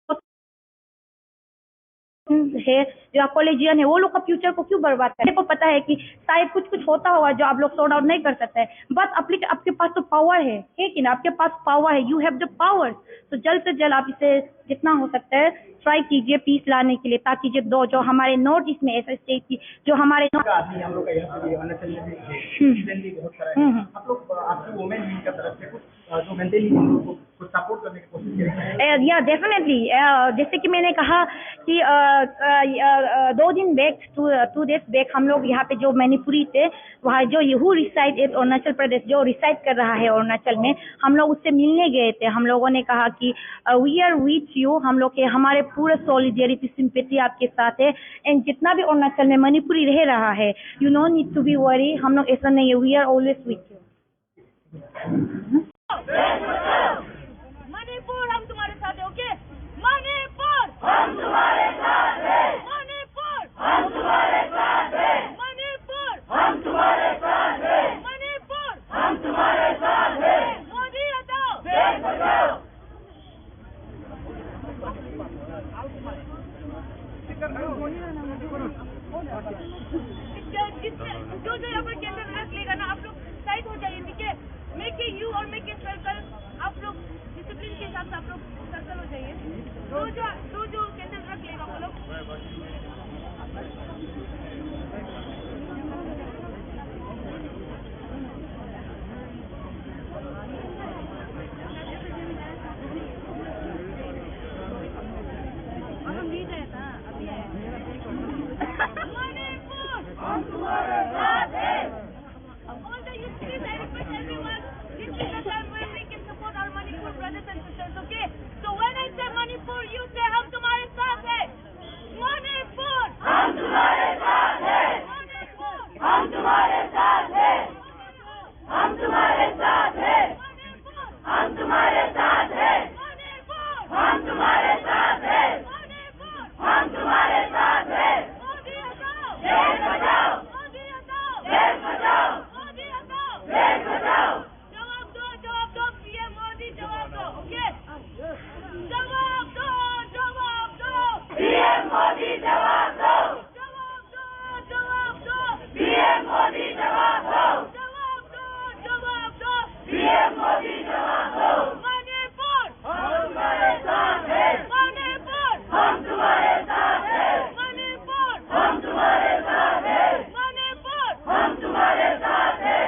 है? जो कॉलेजियन है वो लोग का फ्यूचर को क्यों बर्बाद करते हैं? को पता है कि शायद कुछ होता होगा जो आप लोग सॉर्ट आउट नहीं कर सकते हैं, बट आपके पास तो पावर है कि ना? आपके पास पावर है, यू हैव द पावर. तो जल्द से जल्द आप इसे जितना हो सकता है ट्राई कीजिए पीस लाने के लिए, ताकि जो हमारे नॉर्थ ईस्ट में ऐसा स्टेट की जो हमारे आदमी हम लोग का यहाँ पे अरुणाचल में भी बहुत सारा है. आप लोग आपकी वुमेन विंग का तरफ से कुछ जो मेंटली कुछ सपोर्ट करने की कोशिश करेंगे? या डेफिनेटली, जैसे कि मैंने कहा कि 2 दिन बैक 2 डेज बैक हम लोग यहाँ पे जो मणिपुरी थे वहाँ जो यहू रिसाइड अरुणाचल प्रदेश जो रिसाइड कर रहा है अरुणाचल में, हम लोग उससे मिलने गए थे. हम लोगों ने कहा कि वी आर विथ यू, हम लोग के हमारे पूरे सॉलिडेरिटी सिंपैथी आपके साथ है. एंड जितना भी अरुणाचल में मणिपुरी रह रहा है, you no need to be worry, हम लोग ऐसा नहीं है, we are always with you. Manipur हम तुम्हारे साथ है, ओके? मणिपुर हम तुम्हारे साथ है, मणिपुर हम तुम्हारे साथ है, मणिपुर हम तुम्हारे साथ है, मणिपुर हम तुम्हारे साथ है. मोदी हटाओ, देश बचाओ. जो यहाँ पर केंद्र रख लेगा ना, आप लोग साइड हो जाइए, ठीक है? मेक ए यू और मेक ए सर्कल, आप लोग डिसिप्लिन के हिसाब से आप लोग सर्कल हो जाइए. जो केंद्र रख लेगा वो लोग please, I request everyone, this is the time when we can support our Manipur brothers and sisters, okay? So when I say Manipur, you say हम तुम्हारे साथ हैं. Manipur, हम तुम्हारे साथ हैं. Manipur, हम तुम्हारे साथ हैं. हम तुम्हारे साथ हैं. Manipur, हम तुम्हारे साथ हैं. Manipur, हम तुम्हारे साथ हैं. Manipur, हम तुम्हारे साथ हैं. मोदी हटाओ, देश बचाओ. मोदी हटाओ, देश बचाओ. मोदी हटाओ, देश बचाओ. जवाब दो, पीएम मोदी जवाब दो, ओके? जवाब दो, पीएम मोदी जवाब दो. जवाब दो, पीएम मोदी जवाब दो. जवाब दो, पीएम मोदी जवाब दो. मणिपुर, हम तुम्हारे साथ हैं. मणिपुर, हम तुम्हारे साथ हैं. मणिपुर, हम तुम्हारे साथ हैं. मणिपुर, हम तुम्हारे साथ हैं.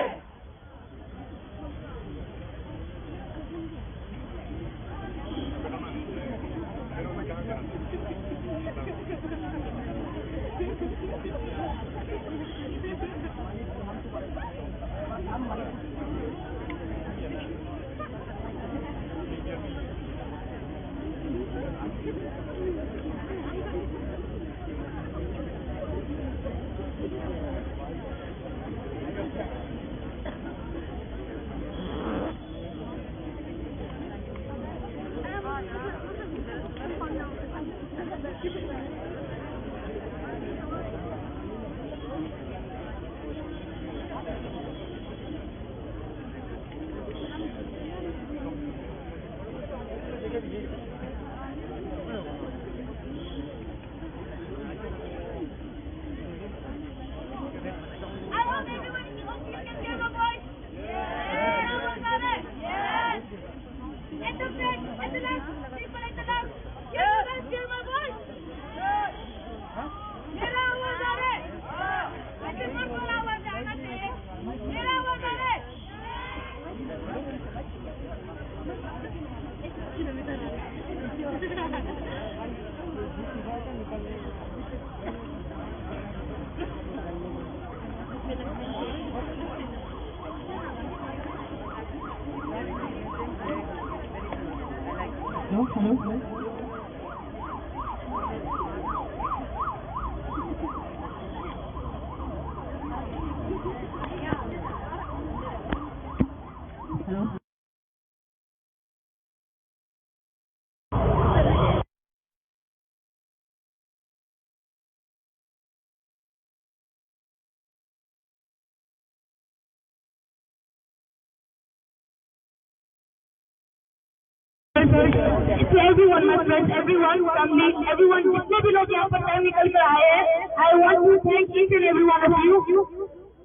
To everyone, my friends, everyone, family, everyone, जितने भी लोग यहाँ पर टाइम निकल कर आए हैं, I want to thank each and every one of you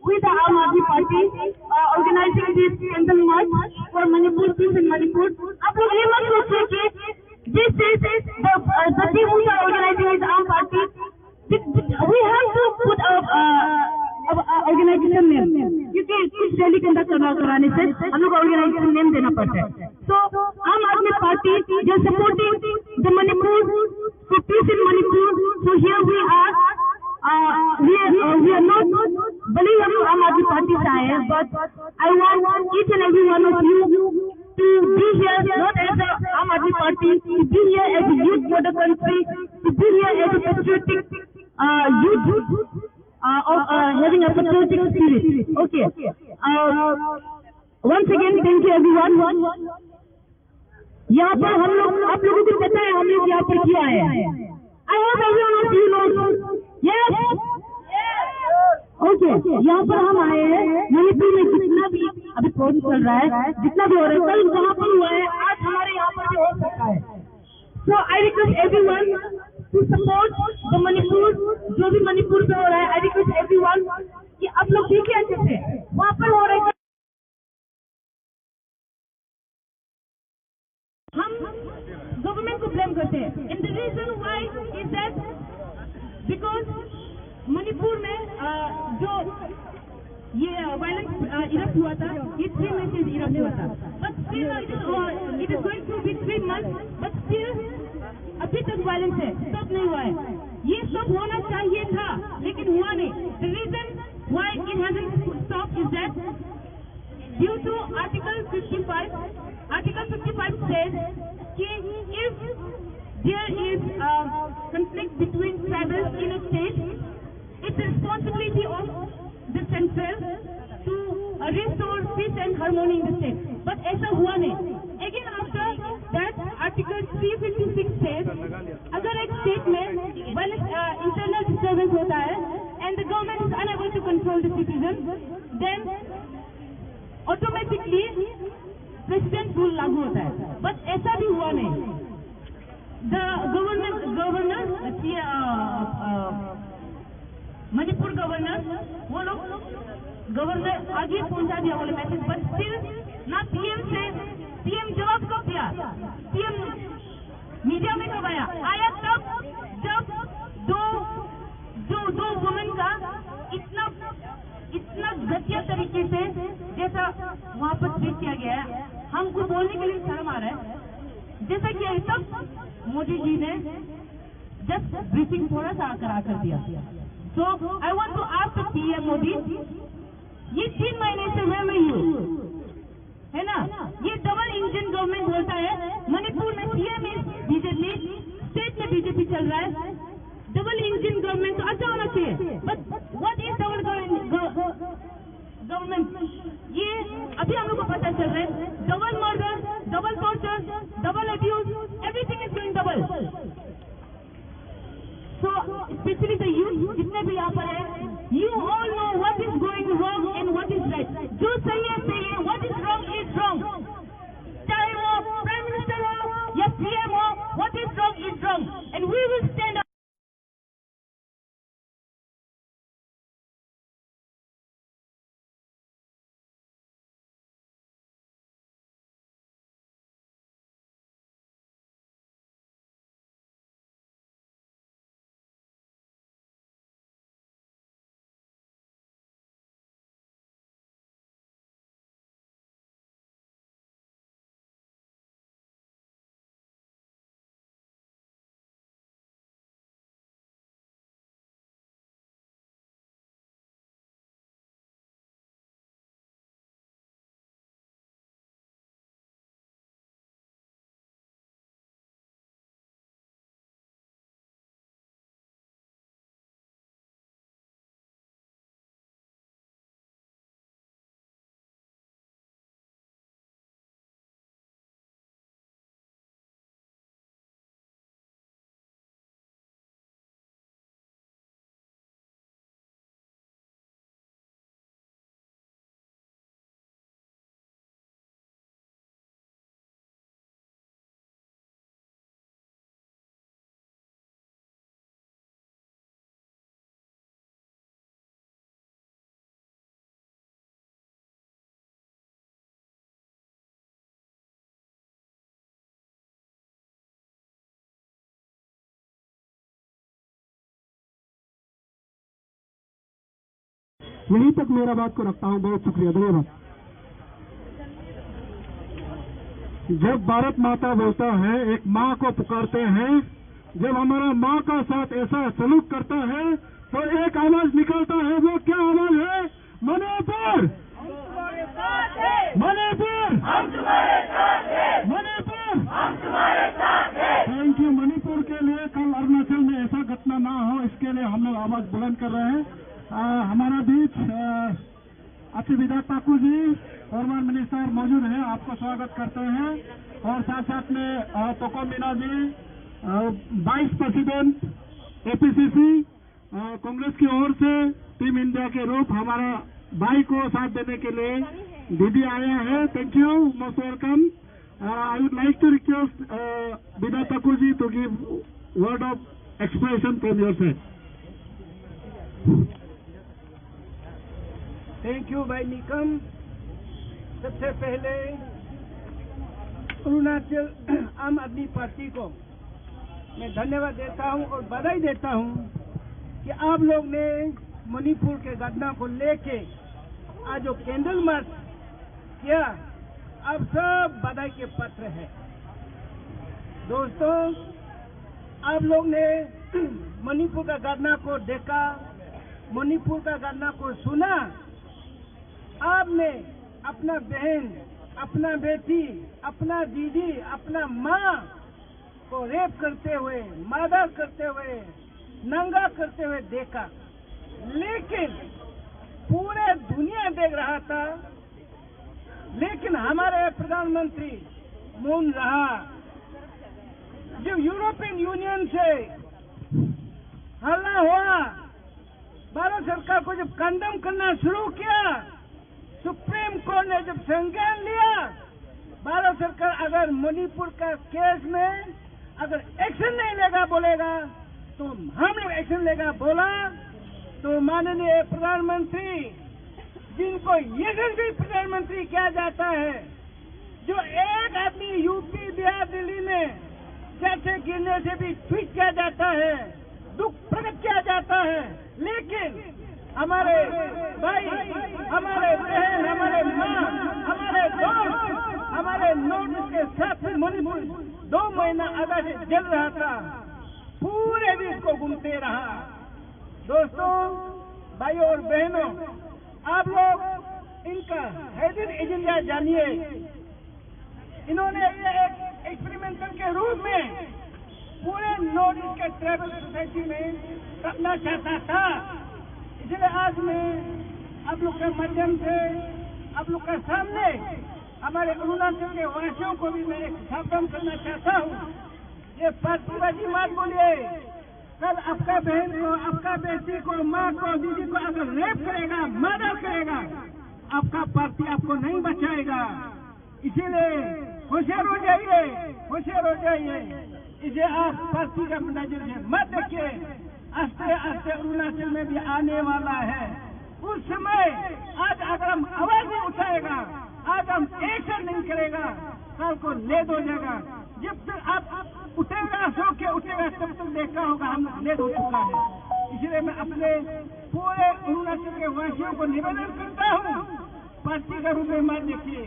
with the Aam Aadmi Party organizing this candle march for Manipur, peace in Manipur. आप लोग ये मत सोचिए कि this is the team who are organizing is Aam Party. We have to put organization name, क्योंकि कुछ rally conduct कराने से हम लोग ऑर्गेनाइजेशन नेम देना पड़ता है. So Aam Aadmi Party they are supporting the Manipur for peace in Manipur. So here we are. We are not भले ही हम लोग आम आदमी पार्टी से आए हैं, but I want each and every one of you to be here not as a Aam Aadmi Party, to be here as a youth for the country, to be here as a patriotic youth. Of having a patriotic spirit. Okay. Once again, thank you everyone. यहाँ पर हम लोग आप लोगों को पता है हम लोग यहाँ पर क्यों आए हैं? I hope everyone of you knows. Yes. Okay. यहाँ पर हम आए हैं मणिपुर में जितना भी अभी प्रोग्राम चल रहा है, जितना भी हो रहा है, कल वहाँ पर हुआ है, आज हमारे यहाँ पर भी हो सकता है. So I request everyone to support the Manipur. जो भी मणिपुर में हो रहा है, I request everyone कि आप लोग देखिए अच्छे से वहाँ पर हो रहा है. हम गवर्नमेंट को ब्लेम करते हैं. And the reason why is that because Manipur में जो ये वायलेंस इरप्ट हुआ था, ये 3 months से इरप्ट हुआ था, but still it is going to be 3 months, but still अभी तक वायलेंस है, स्टॉप नहीं हुआ है. ये स्टॉप होना चाहिए था, लेकिन हुआ नहीं. The reason why it hasn't stopped is that due to Article 55. Article 55 says that if there is conflict between tribals in a state, it's the responsibility of the central to restore peace and harmony in the state. But ऐसा हुआ नहीं. Again after that, Article 356 says अगर एक state में internal disturbance होता है and the government is unable to control the citizens, then automatically president rule लागू होता है. But ऐसा भी हुआ नहीं. The governor मणिपुर गवर्नर वो लोग गवर्नर आगे पहुंचा दिया बोले मैसेज, बट स्टिल ना पीएम जवाब कब दिया, पीएम मीडिया में कब आया तब जब दो वुमेन का इतना घटिया तरीके से जैसा वहां पर ट्रीट किया गया है, हमको बोलने के लिए शर्म आ रहा है. जैसा कि तब मोदी जी ने जस्ट ब्रीफिंग थोड़ा सा आकर दिया. So I want to ask the PM Modi, ये 3 महीने से where were you, है ना? ये डबल इंजन गवर्नमेंट बोलता है. मणिपुर में सीएम बीजेपी, स्टेट में बीजेपी चल रहा है. डबल इंजन गवर्नमेंट तो अच्छा होना चाहिए, but what is double government? ये अभी हम लोग को पता चल रहा है. Double murder, double torture, double abuse, everything is going double. So, especially the youth, जितने भी यहाँ पर है, you all know what is going wrong and what is right. जो सही है, what is wrong is wrong. चाहे वो प्राइम मिनिस्टर हो या पीएम हो, what is wrong is wrong, and we will stand up. यहीं तक मेरा बात को रखता हूं. बहुत शुक्रिया, धन्यवाद. जब भारत माता बोलता है, एक माँ को पुकारते हैं, जब हमारा माँ का साथ ऐसा सलूक करता है तो एक आवाज निकलता है. वो क्या आवाज है? मणिपुर, मणिपुर, मणिपुर. Thank you. मणिपुर के लिए कल अरुणाचल में ऐसा घटना ना हो, इसके लिए हम लोग आवाज बुलंद कर रहे हैं. हमारा बीच अतिविदा ठाकुर जी, फॉर्मर मिनिस्टर मौजूद हैं, आपको स्वागत करते हैं. और साथ साथ में तोको Meena ji, vice president APCC Congress की ओर से टीम इंडिया के रूप हमारा भाई को साथ देने के लिए दीदी आया है. Thank you, most welcome. I would like to request Vida Thakur ji to give word of expression from your side. Thank you भाई निकम. सबसे पहले अरुणाचल आम आदमी पार्टी को मैं धन्यवाद देता हूं और बधाई देता हूं कि आप लोग ने मणिपुर के घटना को लेके आज जो कैंडल मार्च किया, आप सब बधाई के पात्र हैं. दोस्तों, आप लोग ने मणिपुर का घटना को देखा, मणिपुर का घटना को सुना, आपने अपना बहन, अपना बेटी, अपना दीदी, अपना माँ को रेप करते हुए, मर्डर करते हुए, नंगा करते हुए देखा। लेकिन पूरे दुनिया देख रहा था, लेकिन हमारे प्रधानमंत्री मौन रहा। जब यूरोपियन यूनियन से हल्ला हुआ, भारत सरकार को जब कंडम करना शुरू किया, सुप्रीम कोर्ट ने जब संज्ञान लिया, भारत सरकार अगर मणिपुर का केस में अगर एक्शन नहीं लेगा बोलेगा तो हम लोग एक्शन लेगा बोला, तो माननीय प्रधानमंत्री, जिनको यशस्वी प्रधानमंत्री किया जाता है, जो एक आदमी यूपी, बिहार, दिल्ली में जैसे गिरने से भी ट्वीट किया जाता है, दुख प्रकट किया जाता है, लेकिन हमारे भाई, हमारे बहन, हमारे माँ, हमारे दोस्त, हमारे नोटिस के साथ मणिपुर 2 महीना आधा से जल रहा था, पूरे देश को घूमते रहा। दोस्तों, भाइयों और बहनों, आप लोग इनका हिडन एजेंडा जानिए। इन्होंने ये एक एक्सपेरिमेंटल के रूप में पूरे नॉर्थ ईस्ट के ट्राइबल सोसाइटी में करना चाहता था। इसलिए आज मैं आप लोग के माध्यम से आप लोग के सामने हमारे अरुणाचल के वासियों को भी मैं एक सावधान करना चाहता हूँ। ये पार्टीबाजी मत बोलिए। कल आपका बहन को, आपका बेटी को, माँ को, दीदी को अगर रेप करेगा, मर्डर करेगा, आपका पार्टी आपको नहीं बचाएगा। इसीलिए होशियार हो जाइए, होशियार हो जाइए। इसे आप पार्टी का नजर से मत देखिए। आस्ते आस्ते अरुणाचल में भी आने वाला है उस समय। आज अगर हम आवाज नहीं उठाएगा, आज हम एक्शन नहीं करेगा, कल को लेट हो जाएगा। जब तक आप उठेगा, सो के उठेगा, तब तक देखा होगा हम लेट हो चुका है। इसलिए मैं अपने पूरे अरुणाचल के वासियों को निवेदन करता हूँ, पार्टी का रूप में मत देखिए,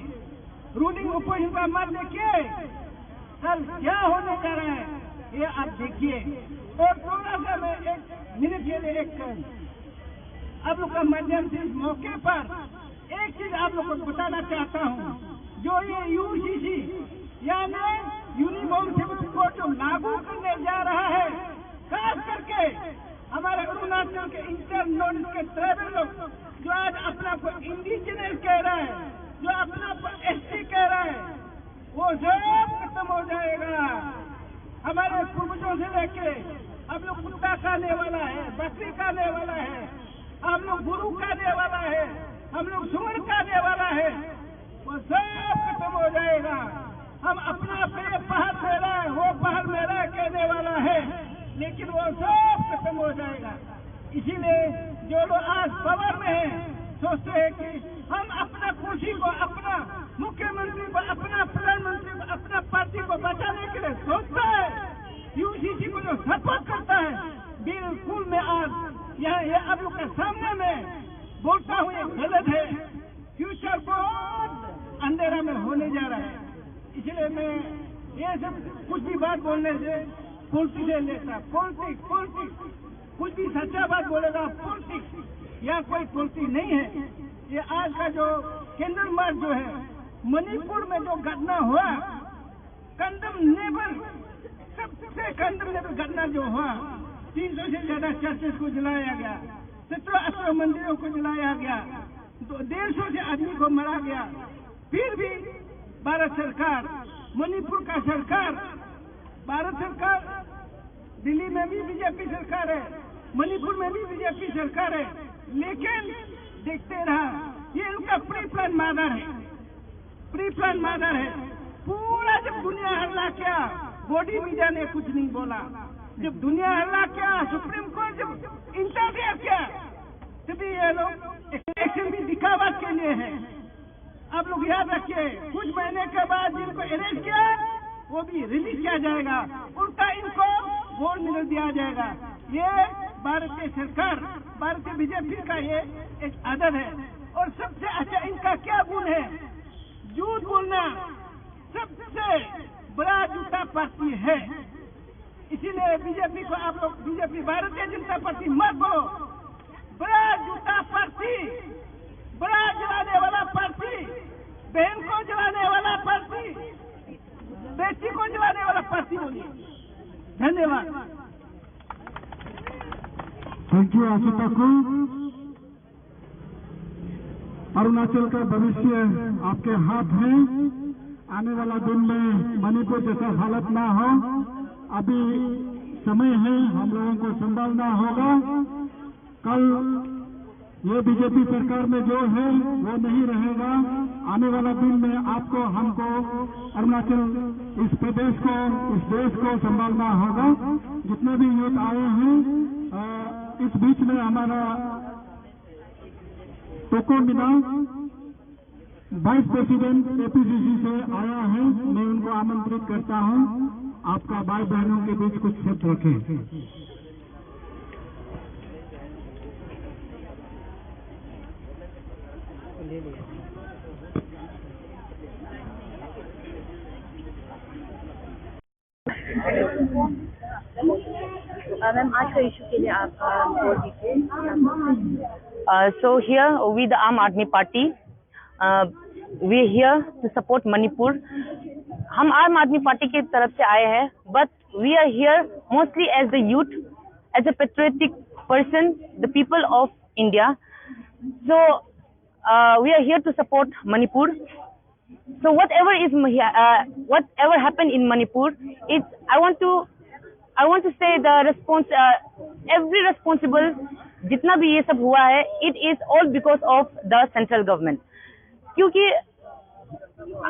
रूलिंग ओपोजिशन का मत देखिए। कल क्या होने जा रहा है ये आप देखिए। और थोड़ा सा मैं 1 मिनट के लिए एक आप लोग का माध्यम से इस मौके पर एक चीज आप लोग को बताना चाहता हूँ। जो ये यूसीसी यानी यूनिफॉर्म सिविल कोड जो लागू करने जा रहा है, खास करके हमारे अरुणाचल के इंटर नॉर्थ के ट्राइबल लोग जो आज अपना को इंडिजिनस कह रहा है, जो अपना को एसटी कह रहा है, वो सब खत्म हो जाएगा। हमारे पूर्वजों से लेके हम लोग कुत्ता खाने वाला है, बकरी खाने वाला है, हम लोग गुरु खाने वाला है, हम लोग सुअर खाने वाला है, वो सब खत्म हो जाएगा। हम अपना पेड़ पहाड़ मेरा है, वो पहाड़ मेरा कहने वाला है, लेकिन वो सब खत्म हो जाएगा। इसीलिए जो लोग आज पावर में हैं सोचते हैं कि हम अपना कुर्सी को, अपना मुख्यमंत्री को, अपना प्रधानमंत्री को, अपना पार्टी को बचाने के लिए सोचता है, यूसीसी को जो सपोर्ट करता है, बिल्कुल मैं आज यहाँ ये आप लोग के सामने में बोलता हूँ, ये गलत है। फ्यूचर बहुत अंधेरा में होने जा रहा है। इसलिए मैं ये सब कुछ भी बात बोलने से पॉलिटिक्स से लेता, पॉलिटिक्स कुछ भी सच्चा बात बोलेगा पॉलिटिक्स, या कोई पॉलिटिक्स नहीं है। ये आज का जो कैंडल मार्च जो है, मणिपुर में जो घटना हुआ, कंडमनेबल, सबसे कंडमनेबल घटना जो हुआ, 300 से ज्यादा चर्चेस को जलाया गया, 17-18 मंदिरों को जलाया गया, 150 से आदमी को मारा गया। फिर भी भारत सरकार, मणिपुर का सरकार, भारत सरकार, दिल्ली में भी बीजेपी सरकार है, मणिपुर में भी बीजेपी सरकार है, लेकिन देखते रहा। ये इनका प्री प्लान मर्डर है, प्री प्लान मर्डर है। पूरा जब दुनिया हल्ला किया, बॉडी मीडिया ने कुछ नहीं बोला। जब दुनिया हल्ला किया, सुप्रीम कोर्ट जब इंटरफेयर किया, तभी ये लोग एक्शन भी दिखावा के लिए है। आप लोग याद रखिए, कुछ महीने के बाद जिनको अरेस्ट किया वो भी रिलीज किया जाएगा, उल्टा इनको गोल्ड मेडल दिया जाएगा। ये भारतीय सरकार, भारतीय बीजेपी का ये एक आदत है। और सबसे अच्छा इनका क्या गुण है? झूठ बोलना सबसे बड़ा झूठा पार्टी है। इसीलिए बीजेपी को आप लोग, बीजेपी भारतीय जनता पार्टी मत बोलो, बड़ा झूठा पार्टी, बड़ा जलाने वाला पार्टी, पार्टी बोलिए। धन्यवाद। थैंक यू आशिता को। अरुणाचल का भविष्य आपके हाथ में। आने वाला दिन में मणिपुर जैसा हालत ना हो। अभी समय है, हम लोगों को संभालना होगा। कल ये बीजेपी सरकार में जो है वो नहीं रहेगा। आने वाला दिन में आपको, हमको, अरुणाचल, इस प्रदेश को, इस देश को संभालना होगा। जितने भी यूथ आए हैं, इस बीच में हमारा टोको मीना वाइस प्रेसिडेंट एपीसीसी से आया है। मैं उनको आमंत्रित करता हूं, आपका भाई बहनों के बीच कुछ शब्द रखें। मैम, आज का इशू के लिए आप बोल दीजिए। So here we the Aam Aadmi Party, we are here to support Manipur. हम आम आदमी पार्टी की तरफ से आए हैं, but we are here mostly as the youth, as a patriotic person, the people of India. So we are here to support Manipur. So whatever whatever happened in Manipur, I want to say the every responsible, जितना भी ये सब हुआ है, it is all because of the central government. क्योंकि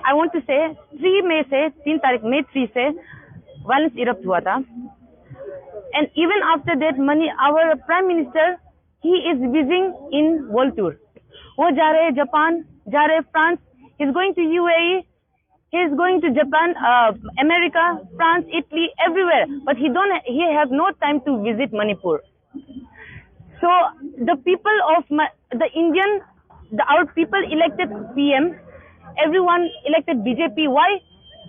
I want to say 3 तारीख में 3 से violence erupt हुआ था, and even after that our prime minister, he is visiting in world tour. वो जा रहे हैं जापान, जा रहे हैं France, he is going to UAE, he is going to Japan, America, France, Italy, everywhere, but he have no time to visit Manipur. So the people of our people elected PM, everyone elected BJP. Why?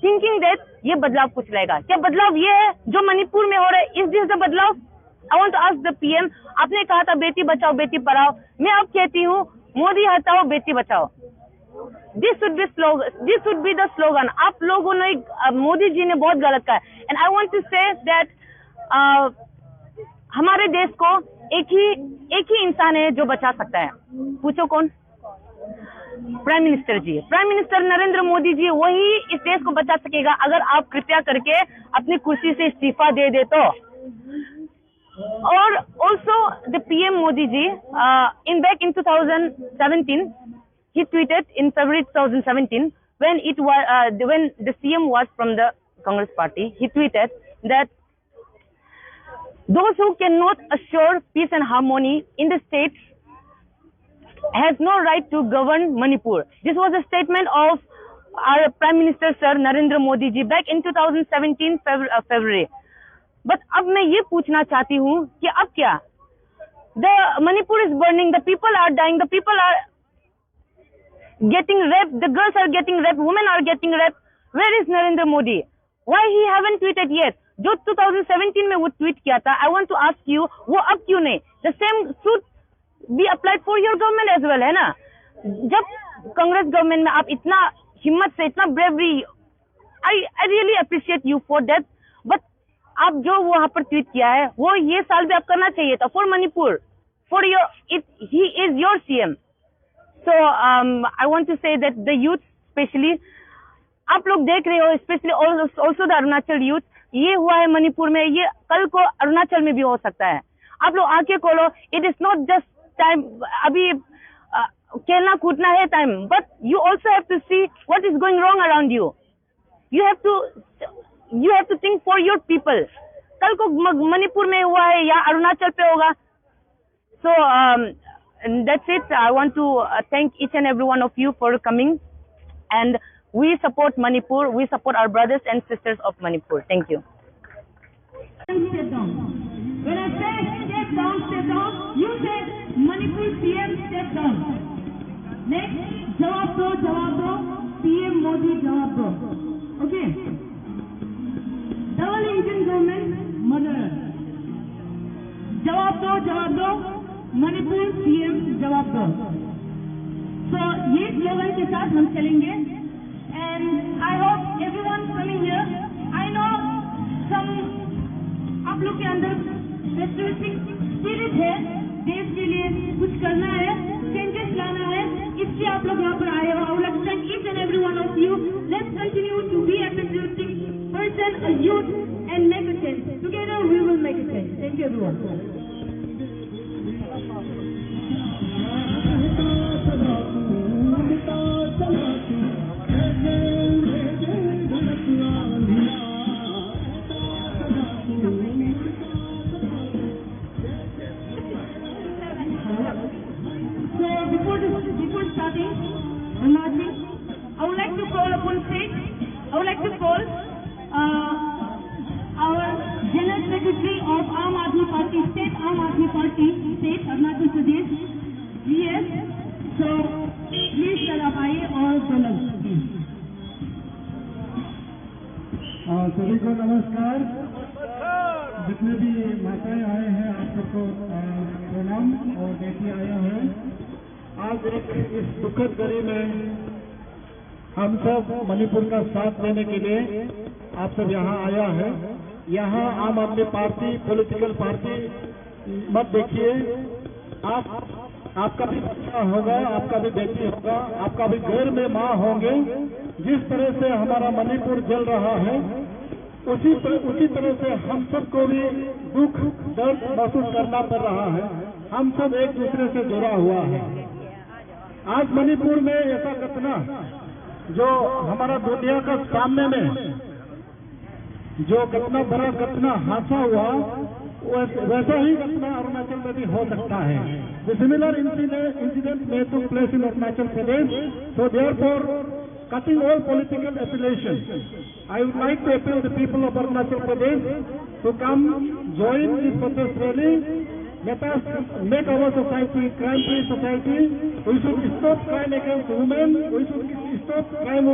Thinking that ये बदलाव कुछ लाएगा। क्या बदलाव ये है जो मणिपुर में हो रहा है? Is this the बदलाव? I want to ask the PM. आपने कहा था बेटी बचाओ बेटी पढ़ाओ, मैं अब कहती हूँ मोदी हटाओ Beti Bachao. This should be the slogan. आप लोगों ने, मोदी जी ने बहुत गलत कहा है। And I want to say that हमारे देश को एक ही इंसान है जो बचा सकता है। पूछो कौन? प्राइम मिनिस्टर जी। प्राइम मिनिस्टर नरेंद्र मोदी जी, वही इस देश को बचा सकेगा अगर आप कृपया करके अपनी कुर्सी से इस्तीफा दे दे तो। और also the PM Modi ji, back in 2017, he tweeted in February 2017 when the CM was from the Congress party, he tweeted that those who cannot assure peace and harmony in the state has no right to govern Manipur. This was a statement of our Prime Minister Sir Narendra Modi ji back in 2017 February. But अब मैं ये पूछना चाहती हूँ कि अब क्या? The Manipur is burning, the people are dying, the people are getting raped, the girls are getting raped, women are getting raped. Where is Narendra Modi? Why he haven't tweeted yet? जो 2017 में वो tweet किया था, I want to ask you, वो अब क्यों नहीं? The same should be applied for your government as well, है ना? जब कांग्रेस गवर्नमेंट में आप इतना हिम्मत से, इतना bravery, I really appreciate you for that. But आप जो वहाँ पर ट्वीट किया है, वो ये साल भी आप करना चाहिए था for Manipur, for he is your CM. So I want to say that the youth, especially, आप लोग देख रहे हो, especially also the Arunachal youth, ये हुआ है मणिपुर में, ये कल को अरुणाचल में भी हो सकता है। आप लोग आंखें खोलो, it is not just time, अभी खेलना कूदना है time, but you also have to see what is going wrong around you. You have to think for your people. कल को मणिपुर में हुआ है या अरुणाचल पे होगा। So that's it. I want to thank each and every one of you for coming, and we support Manipur. We support our brothers and sisters of Manipur. Thank you. Step down. When I say step down, you say Manipur PM step down. Next, jawab do, PM Modi jawab do. Okay. Double engine government, murderer. जवाब दो, Manipur CM जवाब दो। So ये slogan के साथ हम चलेंगे, and I hope everyone coming here, I know आप लोग के अंदर पेट्रियोटिक स्पिरिट है, देश के लिए कुछ करना है, चेंजेस लाना है, इसलिए आप लोग यहाँ पर आए हो। I would like to thank each and every one of you. Let's continue to be a patriotic person, a youth, and make a change. Together we will make a change. Thank you everyone. Before starting the marching, I would like to call upon stage. I would like to call our General Secretary of Aam Aadmi Party, State Aam Aadmi Party, State Arunachal Pradesh, GS. So please sir आप आइए और बोलें। सभी को नमस्कार। जितने भी माताएं आए हैं आप सबको प्रणाम और बेटी आया है। आज इस दुखद घड़ी में हम सब मणिपुर का साथ देने के लिए आप सब यहाँ आया है। यहाँ आम आदमी पार्टी पॉलिटिकल पार्टी मत देखिए। आपका भी बच्चा होगा, आपका भी बेटी होगा, आपका भी घर में माँ होंगे। जिस तरह से हमारा मणिपुर जल रहा है उसी तरह से हम सबको भी दुख दर्द महसूस करना पड़ रहा है। हम सब एक दूसरे से जुड़ा हुआ है। आज मणिपुर में ऐसा घटना जो हमारा दुनिया का सामने में जो घटना बड़ा घटना हादसा हुआ वैसा ही घटना अरुणाचल में भी हो सकता है। The similar incident may took place in Arunachal Pradesh. So therefore, cutting all political affiliation, I would like to appeal to the people of Arunachal Pradesh to come join this protest rally. Let us make our society crime-free society. We should stop crime against women. We should stop crime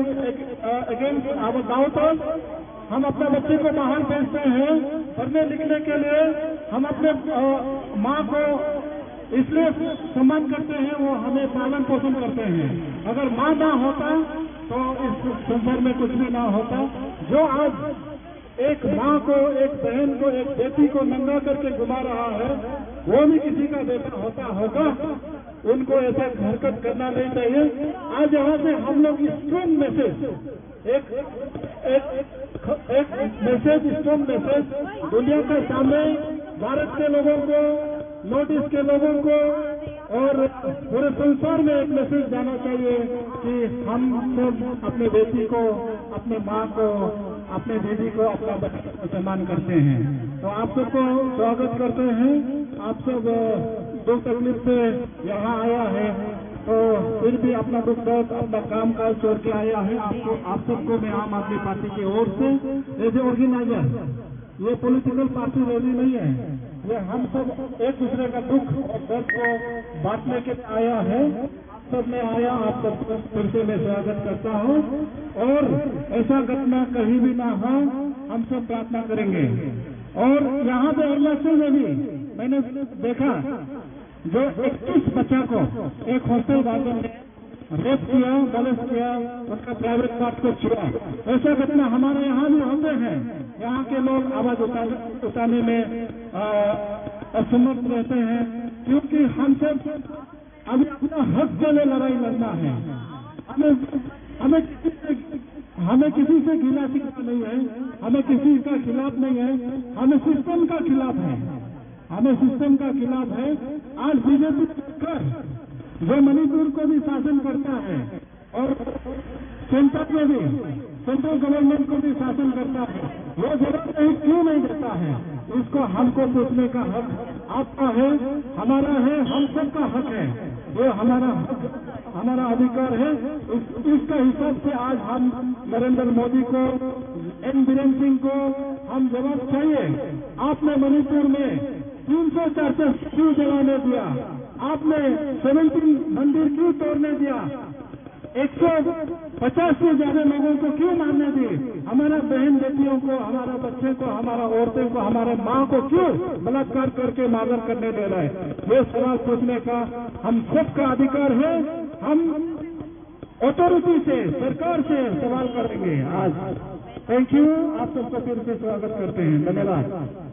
against our daughters. हम अपने बच्चे को बाहर भेजते हैं पढ़ने लिखने के लिए। हम अपने माँ को इसलिए सम्मान करते हैं, वो हमें पालन पोषण करते हैं। अगर माँ ना होता तो इस संसार में कुछ भी ना होता। जो आज एक माँ को, एक बहन को, एक बेटी को नंगा करके घुमा रहा है, वो भी किसी का बेटा होता होगा। उनको ऐसा हरकत करना नहीं चाहिए। आज यहाँ से हम लोग स्ट्रॉन्ग मैसेज एक मैसेज स्ट्रॉन्ग मैसेज दुनिया के सामने भारत के लोगों को, नॉर्थ ईस्ट के लोगों को और पूरे संसार में एक मैसेज जाना चाहिए कि हम सब अपने बेटी को, अपने माँ को, अपने दीदी को, अपना बच्चे को सम्मान करते हैं। तो आप सबको स्वागत करते हैं। आप सब दुख तकलीफ से यहाँ आया है तो फिर भी अपना दुख दर्द, अपना काम काज छोड़ के आया है। आप सबको मैं आम आदमी पार्टी की ओर से एज ए ऑर्गेनाइजर, ये पॉलिटिकल पार्टी रैली नहीं है, ये हम सब एक दूसरे का दुख और दर्द को बांटने के लिए आया है। सब में आया, आप सबको फिर से मैं स्वागत करता हूँ और ऐसा घटना कहीं भी ना हो, हम सब प्रार्थना करेंगे। और यहाँ पे अरुणाचल में भी मैंने देखा जो 21 बच्चा को एक हॉस्टल वार्डन ने रेप किया, गलत किया, उसका प्राइवेट पार्ट को छुआ। ऐसा घटना हमारे यहाँ भी होते हैं। यहाँ के लोग आवाज उठाने में असमर्थ रहते हैं क्योंकि हम सब अभी अपना हक के लिए लड़ाई लड़ना है। हमें किसी से गिला शिकवा नहीं है, हमें किसी का खिलाफ नहीं है, हमें सिस्टम का खिलाफ है। हमें सिस्टम का खिलाफ है। आज बीजेपी सरकार जो मणिपुर को भी शासन करता है और सेंटर में भी, सेंट्रल गवर्नमेंट को भी शासन करता है, वो जवाब क्यों नहीं देता है? इसको हमको पूछने का हक आपका है, हमारा है, हम सबका हक है। ये हमारा अधिकार है। इसका हिसाब से आज हम नरेंद्र मोदी को, एन बीरेन सिंह को हम जवाब चाहिए। आपने मणिपुर में 300-400 क्यों जलाने दिया? आपने 17 मंदिर क्यों तोड़ने दिया? 150 से ज्यादा लोगों को क्यों मारने दिए? हमारा बहन बेटियों को, हमारा बच्चे को, हमारा औरतें को, हमारे माँ को क्यों बलात्कार करके मारधर करने दे रहे हैं? ये सवाल पूछने का हम सबका अधिकार है। हम अथॉरिटी से, सरकार से सवाल करेंगे। आज थैंक यू। आप सबको फिर से स्वागत करते हैं। धन्यवाद।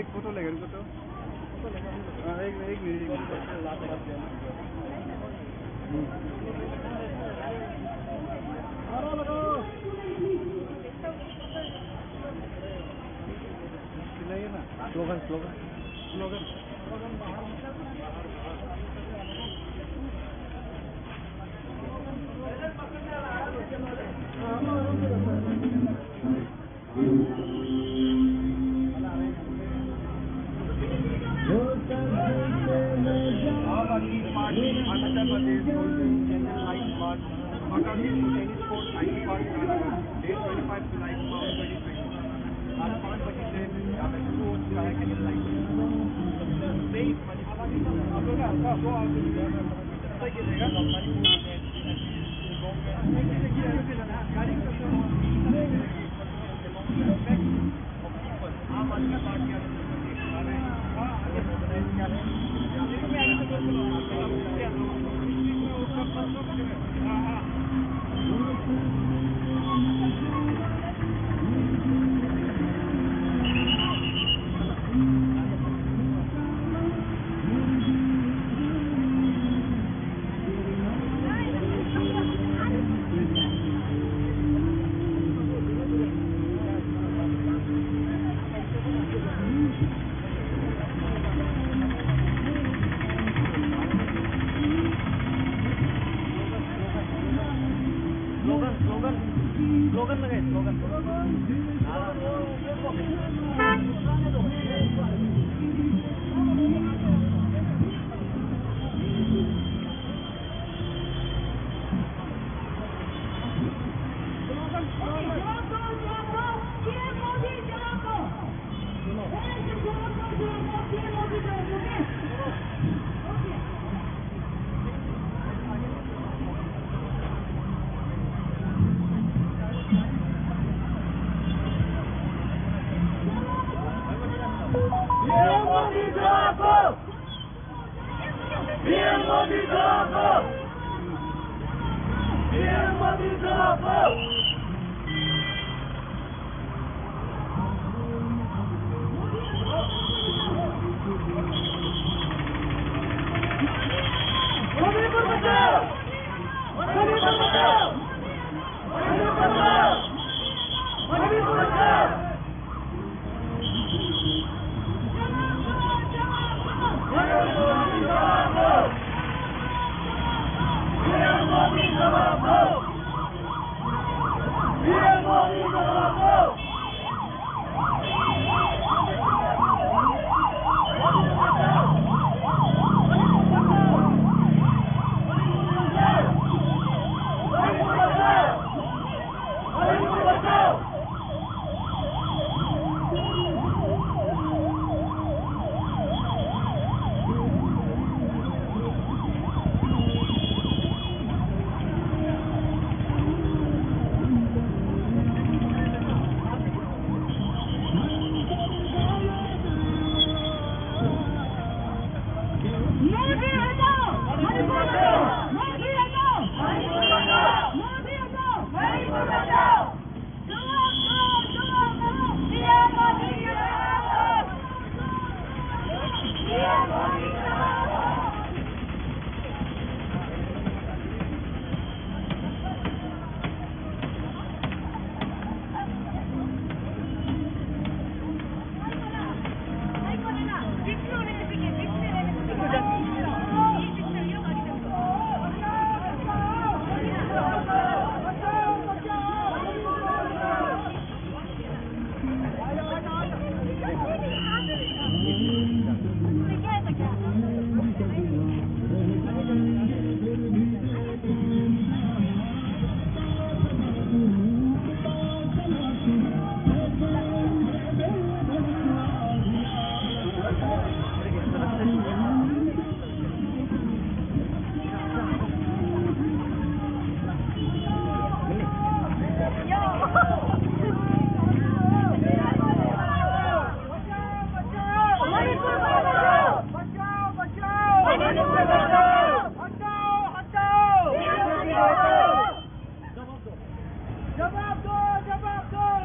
एक फोटो लेगा इनको तो एक मिनट स्लोगन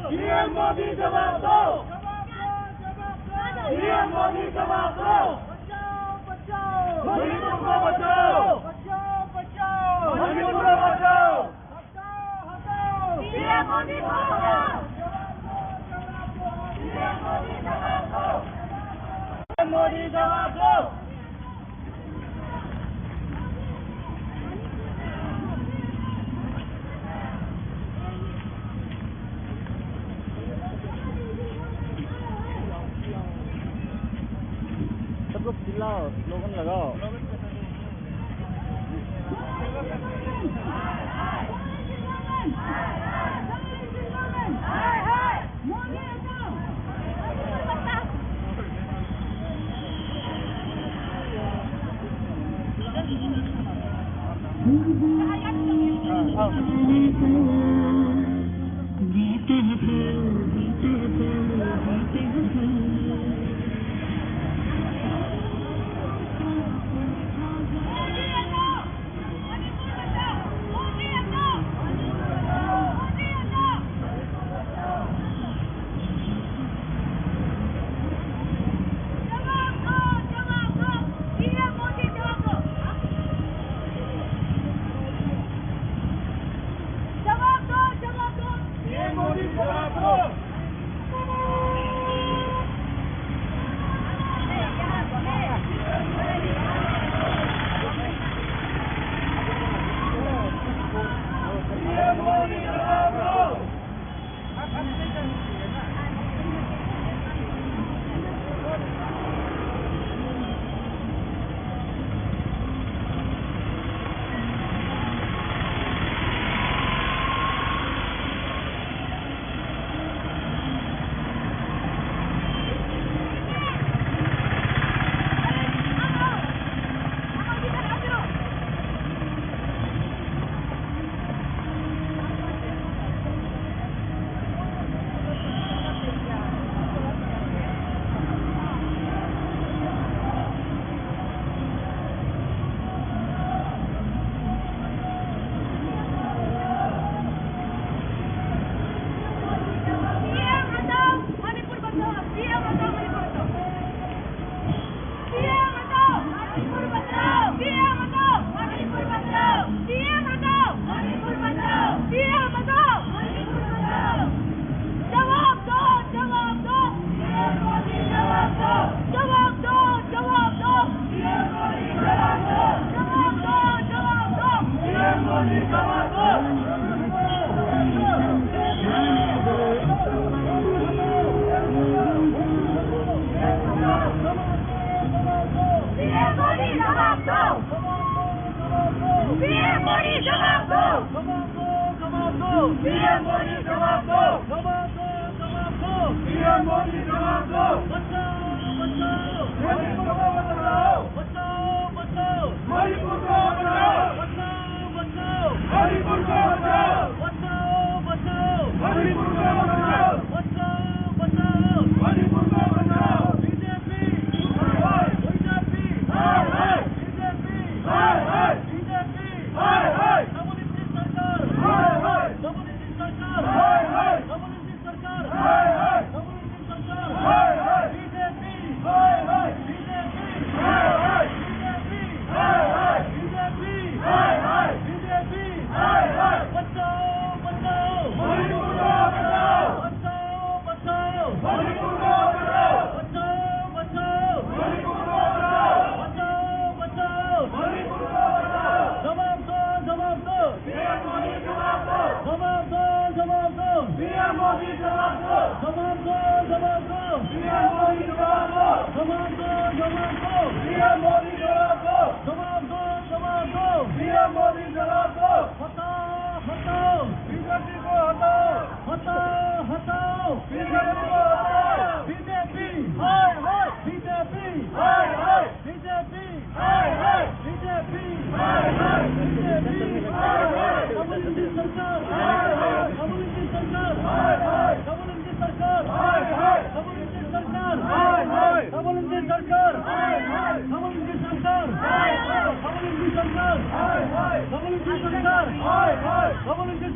पीएम मोदी जवाब दो, पीएम मोदी जवाब दो, मणिपुर को बचाओ, मणिपुर को बचाओ, पीएम मोदी को बचाओ, पीएम मोदी जवाब दो, पीएम मोदी जवाब दो। सब लोग चिल्लाओ, स्लोगन लगाओ।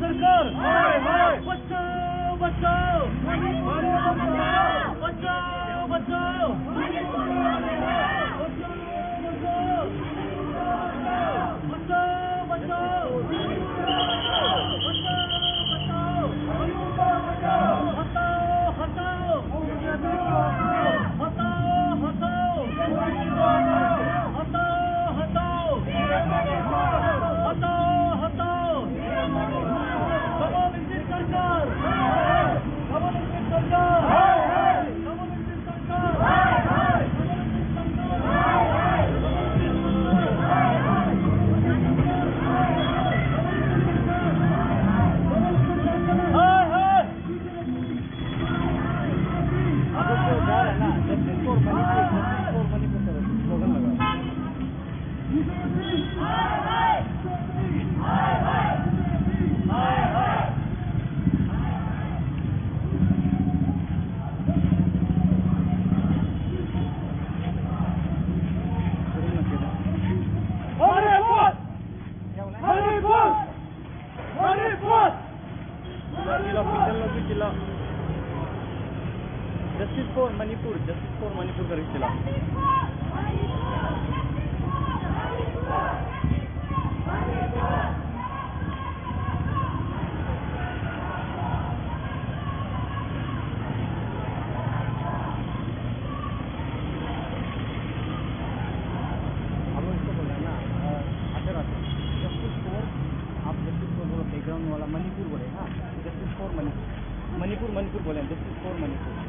सरकार जस्टिस फॉर मणिपुर का रिश्तेला हम लोग इसको बोल रहे हैं ना आते रहते जस्टिस फॉर आप जस्टिस फॉर बोलो बैकग्राउंड वाला मणिपुर बोले हाँ जस्टिस फॉर मणिपुर बोले जस्टिस फॉर मणिपुर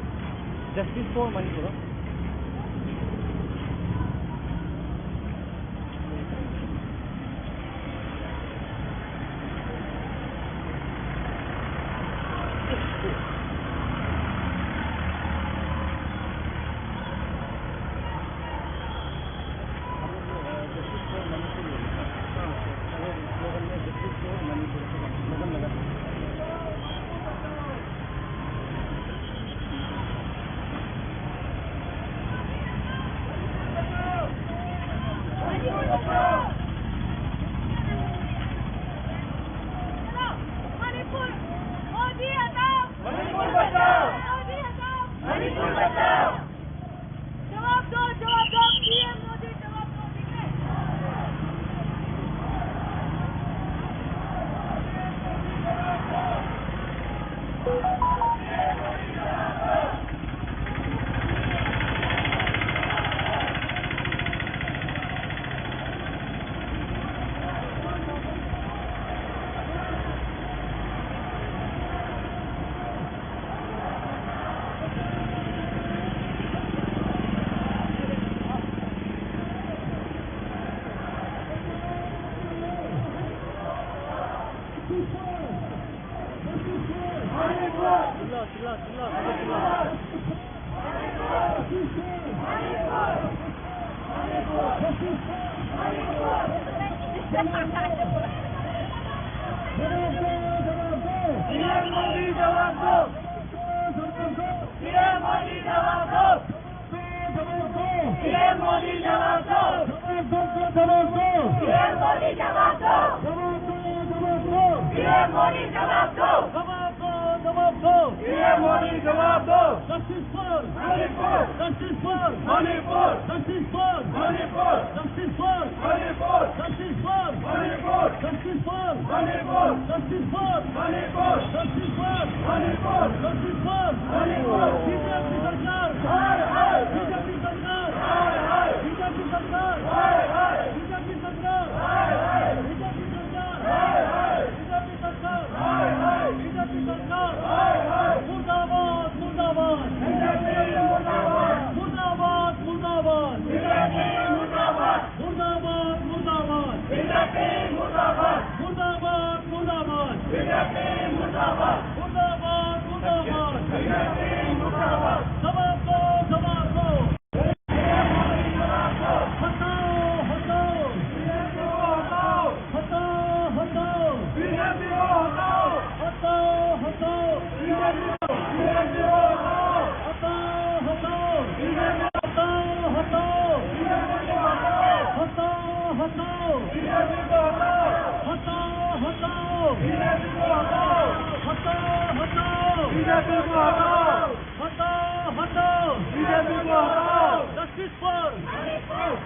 बीजेपी को हटाओ, हटाओ हटाओ बीजेपी को हटाओ, justice for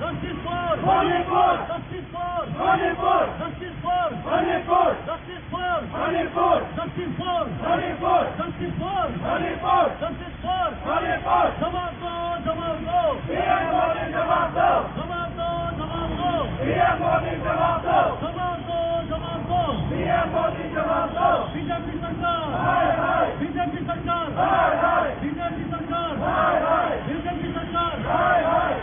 justice for Manipur, justice for Manipur, justice for Manipur, justice for Manipur, justice for Manipur, justice for Manipur, justice for Manipur, जवाब दो जवाब दो पीएम मोदी जवाब दो, जवाब दो जवाब दो पीएम मोदी जवाब दो, जवाब दो जवाब दो पीएम मोदी जवाब दो, बीजेपी सरकार हाय हाय, बीजेपी सरकार हाय हाय, बीजेपी सरकार हाय हाय, बीजेपी सरकार हाय हाय,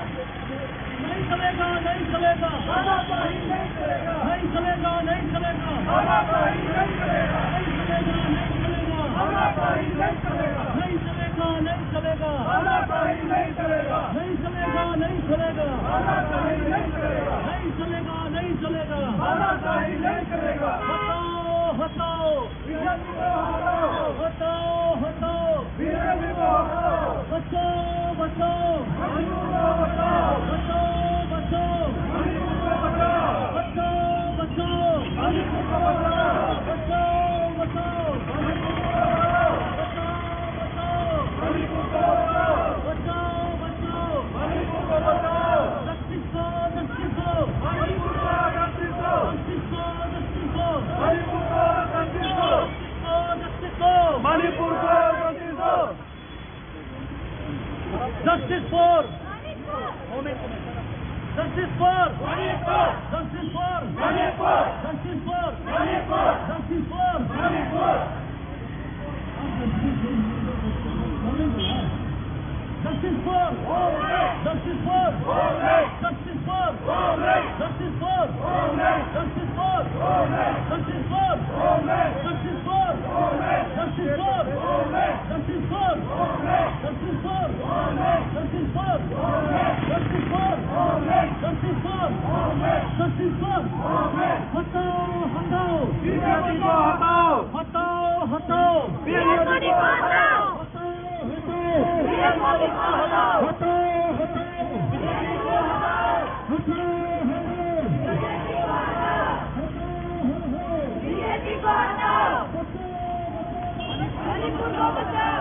नहीं चलेगा नहीं चलेगा तानाशाही नहीं चलेगा, नहीं चलेगा नहीं चलेगा तानाशाही नहीं चलेगा, नहीं चलेगा नहीं चलेगा तानाशाही नहीं चलेगा, नहीं चलेगा नहीं चलेगा तानाशाही नहीं चलेगा, नहीं चलेगा नहीं चलेगा तानाशाही नहीं चलेगा, नहीं चलेगा नहीं चलेगा तानाशाही नहीं चलेगा, हटाओ हटाओ बीजेपी को हटाओ, हटाओ हटाओ बीजेपी को हटाओ, बचाओ बचाओ मणिपुर को हटाओ, बचाओ बचाओ मणिपुर को हटाओ, बचाओ बचाओ मणिपुर को हटाओ, बचाओ बचाओ मणिपुर को हटाओ, बचाओ बचाओ मणिपुर को हटाओ, बचाओ बचाओ मणिपुर को बचाओ, जस्टिस को जस्टिस को मणिपुर को जस्टिस दो, जस्टिस को जस्टिस को मणिपुर को जस्टिस दो, जस्टिस को मणिपुर को जस्टिस दो, justice for justice for Manipur, justice for Manipur, justice for Manipur, justice for Manipur, justice for justice for justice for justice for justice for justice for justice for justice for justice for justice for justice for justice for justice for justice for हटाओ हटाओ BJP को हटाओ, हटाओ हटाओ BJP को हटाओ, PM Modi को हटाओ हटाओ, हटाओ, बीजेपी को हटाओ, हटाओ बीजेपी को हटाओ, मणिपुर को बचाओ